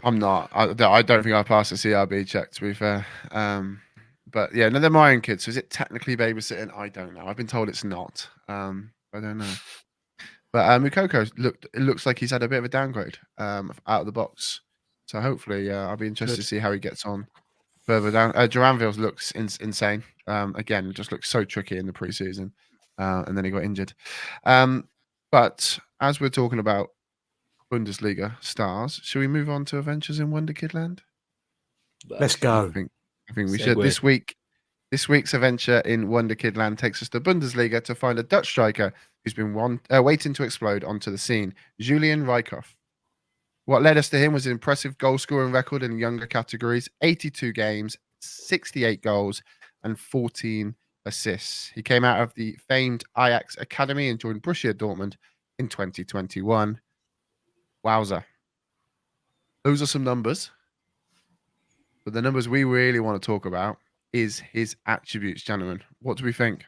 I'm not. I don't think I passed the CRB check, to be fair. But yeah, no, they're my own kids. So is it technically babysitting? I don't know. I've been told it's not. I don't know. But Mukoko looks like he's had a bit of a downgrade out of the box. So hopefully, I'll be interested to see how he gets on further down. Duranville looks insane. Again, it just looks so tricky in the preseason, and then he got injured. But as we're talking about Bundesliga stars, should we move on to adventures in Wonderkid-Land? Let's go. I think we should. This week's adventure in Wonderkid-Land takes us to Bundesliga to find a Dutch striker who's been waiting to explode onto the scene, Julian Rijkoff. What led us to him was an impressive goal scoring record in younger categories, 82 games, 68 goals, and 14 assists. He came out of the famed Ajax Academy and joined Borussia Dortmund in 2021. Wowza. Those are some numbers. But the numbers we really want to talk about is his attributes, gentlemen. What do we think?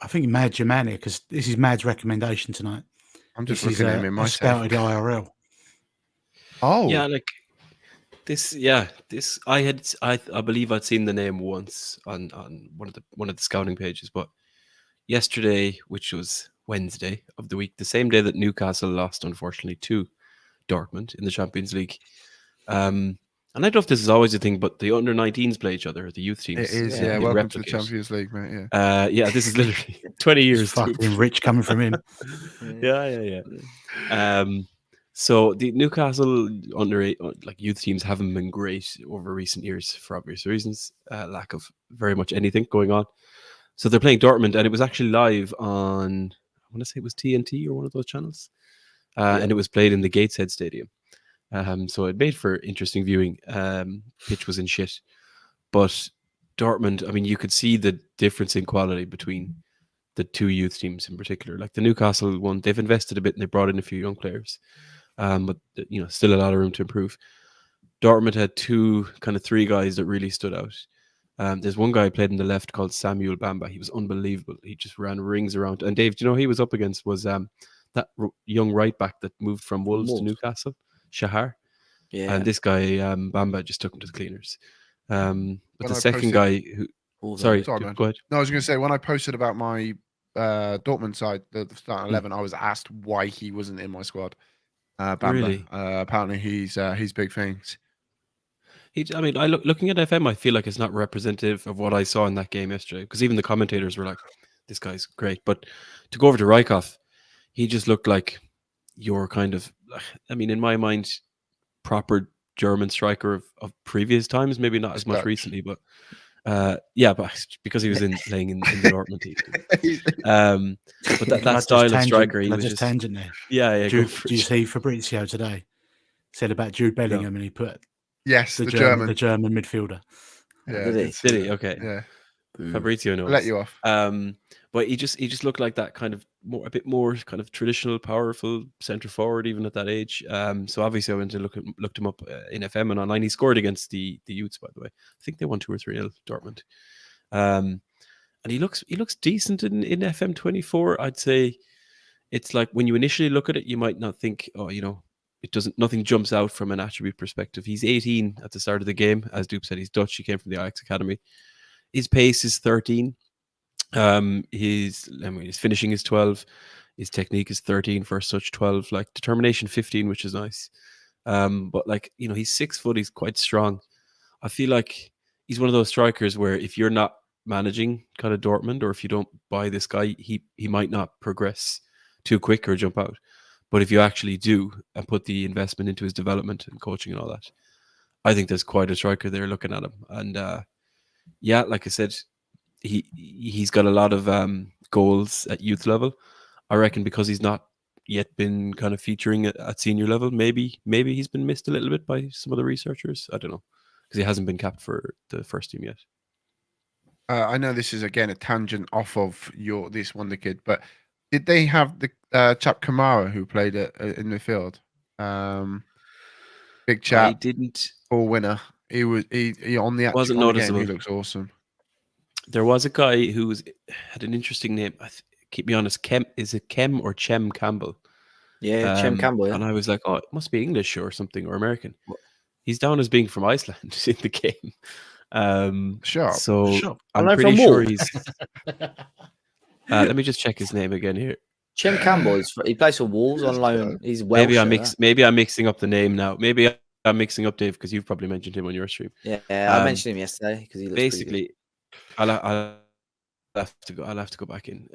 I think Mad your man here, because this is Mad's recommendation tonight. I'm just looking at him in my scouted IRL. Oh. Yeah, like this. Yeah, this. I believe I'd seen the name once on one of the scouting pages, but yesterday, which was Wednesday of the week, the same day that Newcastle lost, unfortunately, to Dortmund in the Champions League. And I don't know if this is always a thing, but the under-19s play each other, the youth teams. It is, Yeah. yeah. they Welcome to the replicate. Champions League, mate. Yeah. Yeah, this is literally 20 years. Fucking rich coming from him. Yeah. So the Newcastle youth teams haven't been great over recent years for obvious reasons. Lack of very much anything going on. So they're playing Dortmund, and it was actually live on, I want to say it was TNT or one of those channels, and it was played in the Gateshead Stadium. So it made for interesting viewing. Pitch was in shit, but Dortmund, I mean, you could see the difference in quality between the two youth teams in particular. Like the Newcastle one, they've invested a bit and they brought in a few young players, but still a lot of room to improve. Dortmund had three guys that really stood out. There's one guy who played in the left called Samuel Bamba. He was unbelievable. He just ran rings around. And Dave, do you know who he was up against was that young right back that moved from Wolves to Newcastle, Shahar. Yeah. And this guy Bamba just took him to the cleaners. But When the I second posted- guy who, sorry, Sorry, go man. ahead. No, I was going to say, when I posted about my Dortmund side, the starting 11, I was asked why he wasn't in my squad. Bamba. Really? Apparently, he's big things. Looking at FM, I feel like it's not representative of what I saw in that game yesterday. Because even the commentators were like, "This guy's great," but to go over to Rijkaard, he just looked like your kind of, I mean, in my mind, proper German striker of previous times. Maybe not as much recently, but but because he was playing in the Dortmund team. But that style of striker, he was just tangent there. Yeah. Do you see Fabrizio today said about Jude Bellingham and he put yes, the German midfielder. Yeah, Did he? Okay. Yeah. Fabrizio knows. I'll let you off. But he just looked like that kind of a bit more kind of traditional, powerful centre forward, even at that age. So obviously, I went to looked him up in FM and online. He scored against the Utes, by the way. I think they won 2 or 3-0 Dortmund. And he looks decent in FM 24. I'd say it's like when you initially look at it, you might not think, nothing jumps out from an attribute perspective. He's 18 at the start of the game, as Dupe said. He's Dutch. He came from the Ajax academy. His pace is 13. His finishing is 12. His technique is 13, first touch 12. Like determination 15, which is nice. But he's 6 foot. He's quite strong. I feel like he's one of those strikers where if you're not managing kind of Dortmund, or if you don't buy this guy, he might not progress too quick or jump out. But if you actually do and put the investment into his development and coaching and all that, I think there's quite a striker there looking at him. And like I said, he's got a lot of goals at youth level. I reckon because he's not yet been kind of featuring at senior level, maybe he's been missed a little bit by some of the researchers. I don't know, because he hasn't been capped for the first team yet. I know this is again a tangent off of this Wonderkid, but did they have the chap Kamara who played in the field? Big chap. I didn't. Ball winner. He on the actual Wasn't on the noticeable. game, he looks awesome. There was a guy who had an interesting name. Keep me honest. Is it Kem or Chem Campbell? Yeah, Chem Campbell. Yeah. And I was like, oh, it must be English or something, or American. He's down as being from Iceland in the game. Sharp. So I'm pretty sure he's. Let me just check his name again here. Chem Campbell he plays for Wolves on loan. He's Welsh. Maybe I'm mixing up the name now. Maybe I'm mixing up Dave because you've probably mentioned him on your stream. Yeah, I mentioned him yesterday because he looks basically. I'll have to go back in,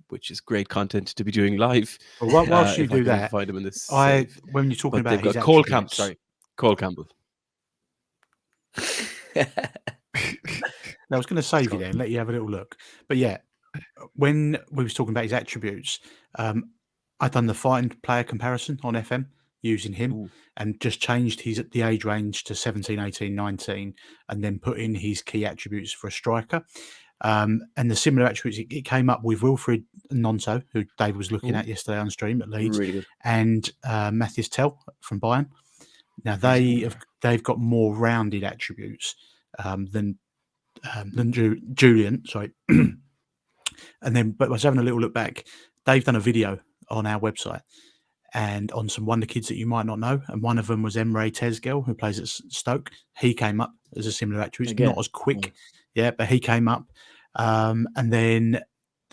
which is great content to be doing live. Well, whilst you do that, find him in this. When you're talking about his Cole Campbell. I was going to save you there and let you have a little look, but yeah, when we was talking about his attributes, I've done the find player comparison on FM using him and just changed the age range to 17, 18, 19, and then put in his key attributes for a striker. And the similar attributes, it came up with Wilfried Gnonto, who Dave was looking at yesterday on stream at Leeds, really good. and Matthias Tell from Bayern. Now they've got more rounded attributes than Julian. Sorry, but I was having a little look back. They've done a video on our website and on some wonder kids that you might not know, and one of them was Emre Tezgel, who plays at Stoke. He came up as a similar attribute, not as quick, but he came up. And then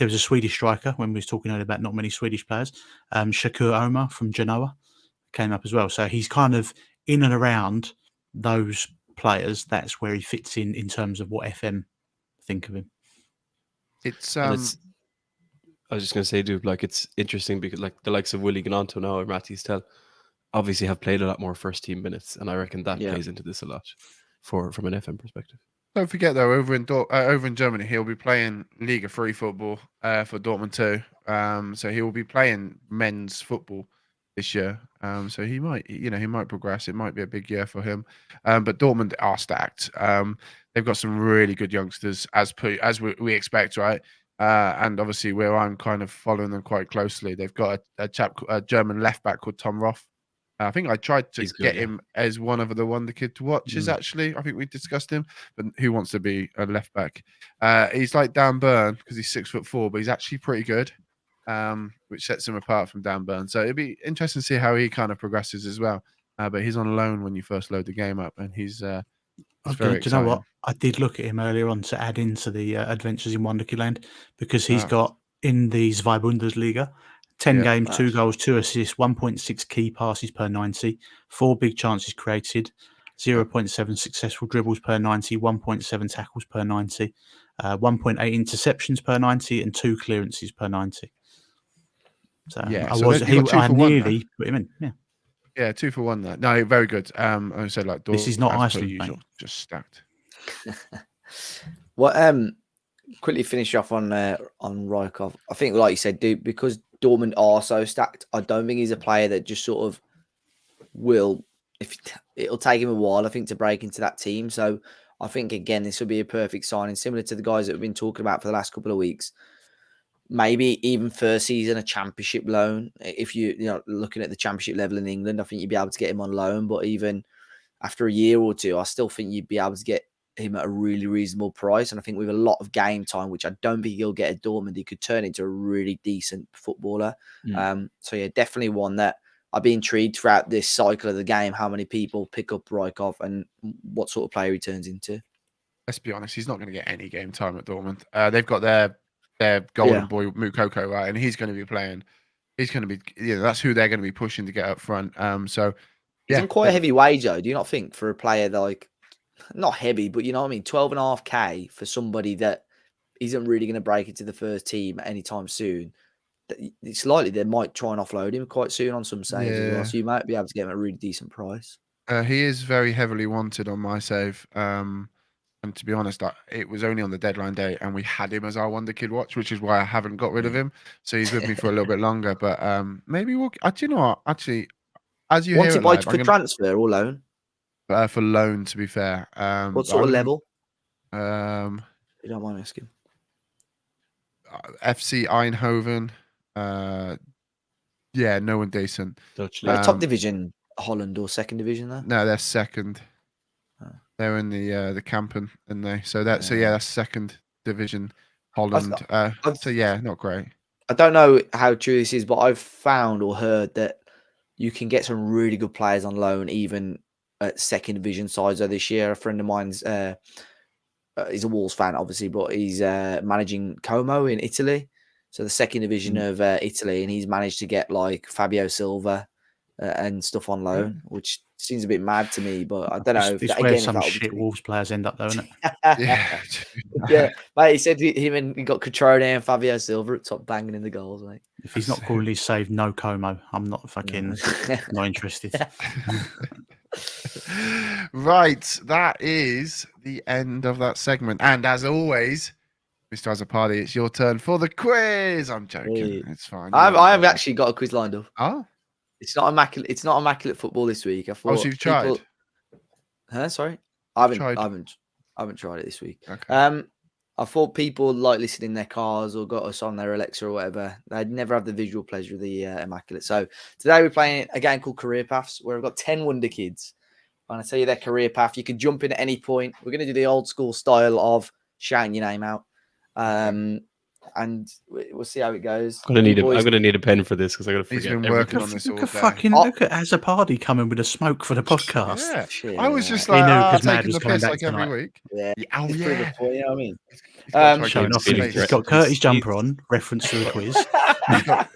there was a Swedish striker when we was talking earlier about not many Swedish players. Shakur Omar from Genoa came up as well. So he's kind of in and around those players. That's where he fits in terms of what FM think of him. It's And I was just going to say, dude, like it's interesting because like the likes of Willie Gnonto now or Matty Stell obviously have played a lot more first team minutes, and I reckon that plays into this a lot from an FM perspective. Don't forget though, over in Germany, he'll be playing Liga 3 football for Dortmund too. So he will be playing men's football this year. So he might progress. It might be a big year for him. But Dortmund are stacked. They've got some really good youngsters as we expect, right? And obviously, where I'm kind of following them quite closely, they've got a German left back called Tom Roth. I think I tried to get him as one of the Wonderkid to watches. Actually, I think we discussed him. But who wants to be a left back? He's like Dan Burn because he's 6'4", but he's actually pretty good, which sets him apart from Dan Burn. So it'd be interesting to see how he kind of progresses as well. But he's on loan when you first load the game up, and he's very exciting. Do you know what? I did look at him earlier on to add into the Adventures in Wonderkid-Land because he's got in the Zwei Bundesliga 10 games, 2 goals, 2 assists, 1.6 key passes per 90, 4 big chances created, 0.7 successful dribbles per 90, 1.7 tackles per 90, 1.8 interceptions per 90, and 2 clearances per 90. So I nearly put him in. Yeah, 2 for 1 there. No, very good. I said like this is not Iceland, just stacked. Quickly finish off on Rykov. I think, like you said, dude, because Dortmund are so stacked, I don't think he's a player that just sort of will. If it'll take him a while, I think, to break into that team. So I think again, this will be a perfect signing, similar to the guys that we've been talking about for the last couple of weeks. Maybe even first season a championship loan. If you're looking at the championship level in England, I think you'd be able to get him on loan. But even after a year or two, I still think you'd be able to get him at a really reasonable price. And I think with a lot of game time, which I don't think he'll get at Dortmund, he could turn into a really decent footballer. So yeah, definitely one that I'd be intrigued throughout this cycle of the game, how many people pick up Rykov and what sort of player he turns into. Let's be honest, he's not going to get any game time at Dortmund. They've got their golden boy Mukoko, right? And he's going to be playing. He's going to be, that's who they're going to be pushing to get up front. So he's on quite a heavy wage, though. Do you not think for a player that, like, not heavy, but you know what I mean, 12.5k for somebody that isn't really going to break into the first team anytime soon? It's likely they might try and offload him quite soon on some saves as well. So you might be able to get him at a really decent price. He is very heavily wanted on my save. And to be honest, it was only on the deadline day, and we had him as our Wonderkid watch, which is why I haven't got rid of him. So he's with me for a little bit longer. But maybe we'll. Do you know what? Actually, as you want hear to buy for transfer or loan? For loan, to be fair. What sort of level? You don't mind me asking. FC Eindhoven. No one decent. Dutch League. Top division, Holland or second division there? No, they're second. They're in the Kampen, and that's second division Holland. Not great. I don't know how true this is, but I've found or heard that you can get some really good players on loan even at second division sides. This year, a friend of mine's he's a Wolves fan, obviously, but he's managing Como in Italy, so the second division of Italy, and he's managed to get like Fabio Silva and stuff on loan, which seems a bit mad to me, but I don't know. It's where some shit Wolves players end up, though, isn't it? Mate, he said he got Catrone and Fabio Silva at top banging in the goals, mate. If he's not calling his save no Como, I'm not fucking not interested. Right, that is the end of that segment. And as always, Mr. Azzopardi, it's your turn for the quiz. I'm joking. Hey. It's fine. I've actually got a quiz lined up. Oh. It's not immaculate football this week. I thought. So you've tried? Sorry, I haven't tried it this week. Okay. I thought people like listening in their cars or got us on their Alexa or whatever. They'd never have the visual pleasure of the immaculate. So today we're playing a game called Career Paths, where we've got 10 Wonder Kids. I'm going to tell you their career path. You can jump in at any point. We're going to do the old school style of shouting your name out. And we'll see how it goes. I'm gonna need a pen for this because I'm gonna forget. He's been working on this all day. Look at Azzopardi coming with a smoke for the podcast. Yeah. I was just like, taking the piss like every week. Yeah. You know what I mean? Showing off. feeling He's threatened. got Curtis He's- jumper on. Reference to the quiz.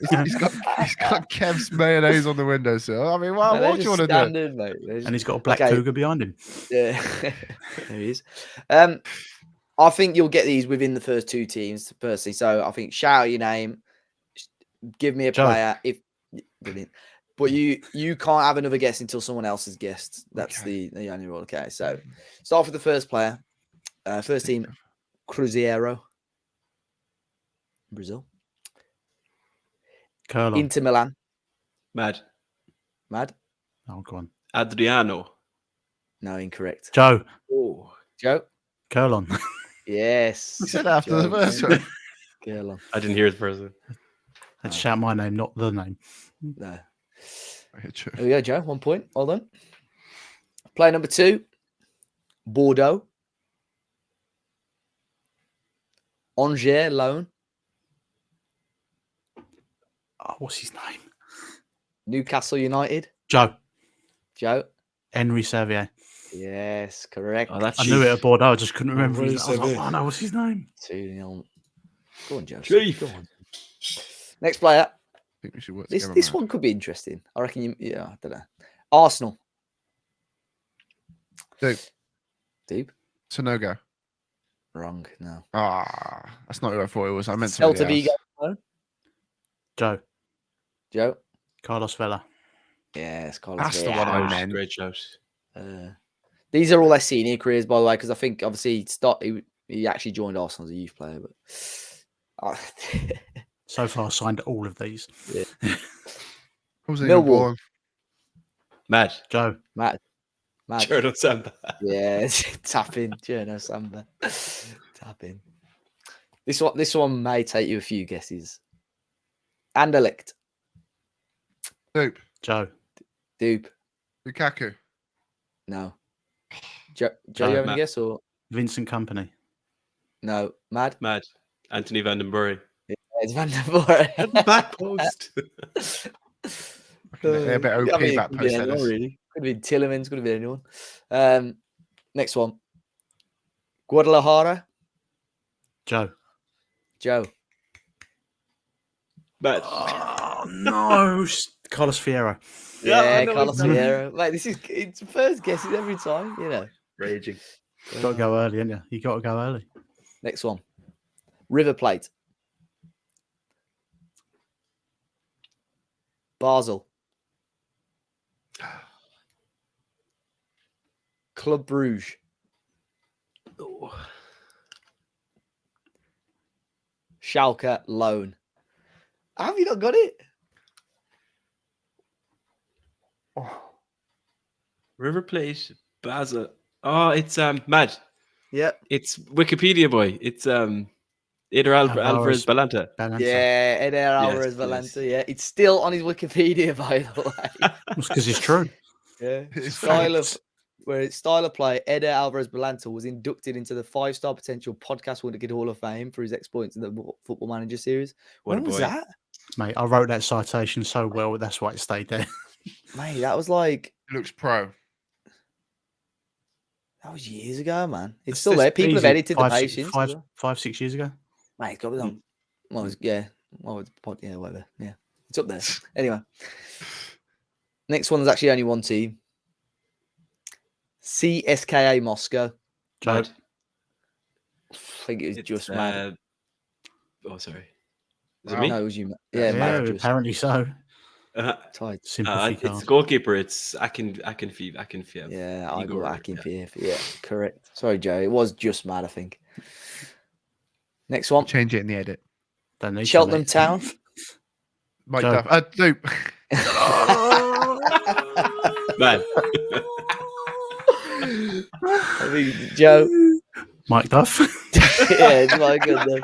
He's got Kev's mayonnaise on the windowsill. I mean, what do you want to do? Standard, mate. And he's got a black Okay. cougar behind him. Yeah, there he is. I think you'll get these within the first two teams, personally. So I think shout out your name, give me a Joe. player. If brilliant, but you can't have another guess until someone else has guessed. That's the only rule. Okay, so start with the first player. First team, Cruzeiro, Brazil. Curl on. Inter Milan, Mad. Oh, go on. Adriano. No, incorrect. Joe. Oh. Joe, Curl on. yes. You said after the Joe, first yeah. one. Girl on. I didn't hear the first one. Let's shout my name, not the name. No. Okay, true. There we go, Joe. 1 point. Well done. Player number 2, Bordeaux. Angers loan. Oh, what's his name? Newcastle United. Joe. Joe. Henry Servier. Yes, correct. Oh, that's I knew it at Bordeaux. I just couldn't remember Henry his name. I was like, Servier. oh no, what's his name? 2-0. Go on, Joe. Chief. Go on. Next player. I think we should work This together. this man. one could be interesting. I reckon you. Yeah, I don't know. Arsenal. Deep. So no go. Wrong. No. Ah, that's not who I thought it was. I meant Celta somebody Vigo. else. Joe. Joe. Carlos Vela. Yes, Carlos That's the Vela. one I Shout. meant. Great shout. These are all their senior careers, by the way, because I think obviously he actually joined Arsenal as a youth player, but So far, signed all of these. I wasn't even Millwall. born. Mad. Joe. Matt. Jordan Samba. Yeah, tap in, Jono Samba. Tap in. This one may take you a few guesses. Anderlecht. Dupe. Joe. Dupe. Lukaku. No. Joe, Joe, you have a Matt. guess or Vincent Company. no? Mad. Mad. Anthony Van Den Bury. It's Van der Voort. Back post. They're a bit OP, that could post be anyone, headers. really. Could have been Tillemans, could have been anyone. Next one. Guadalajara. Joe. Joe. Mad. Oh no, Carlos Fierro. Yeah, I Yeah, know Carlos exactly. Vieira. Mate, it's first guesses every time, you know. Raging. Got to go early, haven't you? You got to go early. Next one. River Plate. Basel. Club Bruges. Schalke loan. Have you not got it? River Plate. Basel. Oh, it's Mad. Yep. It's Wikipedia boy. It's Eder Alvarez Balanta. Balance. Yeah, Eder Alvarez yes. Valenta. Yeah, it's still on his Wikipedia, by the way. That's because it's true. Yeah. It's Style of facts. where its style of play, Eder Alvarez Balanta was inducted into the 5-star potential podcast Wonderkid Hall of Fame for his exploits in the Football Manager series. What a When was boy. that? Mate, I wrote that citation so well, that's why it stayed there. Mate, that was like He looks pro. that was years ago, man. It's It's still there. People have easy. edited the Five, page six- since. five, as well. 5, 6 years ago. Mate, it's got to be on. Well, yeah. Well, yeah, whatever. Yeah. It's up there. Anyway. Next one's actually only one team. CSKA Moscow. Joe. Mad. I think it was It's, just mad. Oh, sorry. Is Wow. it me? No, it was you. Yeah, Yeah, mad. Just apparently so. tight. Sympathy It's card. the goalkeeper. It's Akinfeev. Yeah, I Igor, got Akinfeev. Yeah, correct. Sorry, Joe. It was just mad, I think. Next one. Change it in the edit. Don't need to, Cheltenham mate. Town. Mike Joe. Duff. Dupe. Man. I mean, Joe. Mike Duff. Yeah, it's my good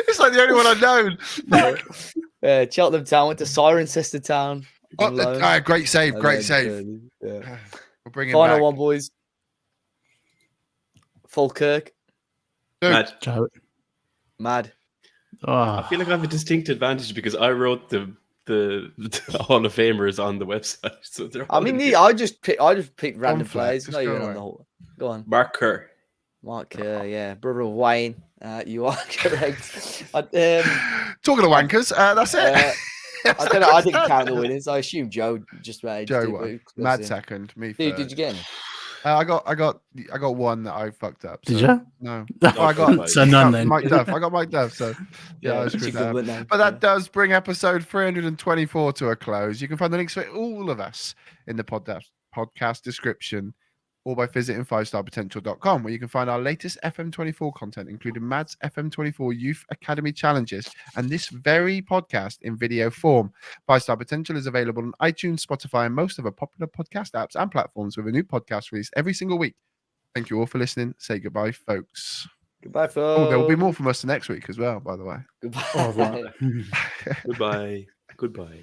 It's like the only one I've known. though. Cheltenham Town went to Cirencester Town. Oh, on loan. great save. And Great then, save. yeah. We'll bring him Final back. one, boys. Falkirk. Dupe. Mad. Joe. Mad. I Oh, feel like I have a distinct advantage because I wrote the Hall of Famers on the website. So they're I all mean, in here. I just picked random flat, players. just Not go even on away. the whole. Go on. Mark Kerr. Mark Kerr, yeah, brother of Wayne. You are correct. Talking of wankers, that's it. I don't know. I didn't count the winners. I assume Joe just managed Joe to. won. Mad second. Me Dude, first. did you get any? I got one that I fucked up. Did so- you? No. Oh, I got So none then. Mike Duff. I got Mike Duff. So yeah, I that's screwed a that good up. one then. But that does bring episode 324 to a close. You can find the links for all of us in the podcast description or by visiting 5starpotential.com, where you can find our latest FM24 content, including Mad's FM24 Youth Academy challenges and this very podcast in video form. 5-Star Potential is available on iTunes, Spotify, and most of the popular podcast apps and platforms with a new podcast released every single week. Thank you all for listening. Say goodbye, folks. Goodbye, folks. Oh, there will be more from us next week as well, by the way. Goodbye. Oh, right. Goodbye. Goodbye.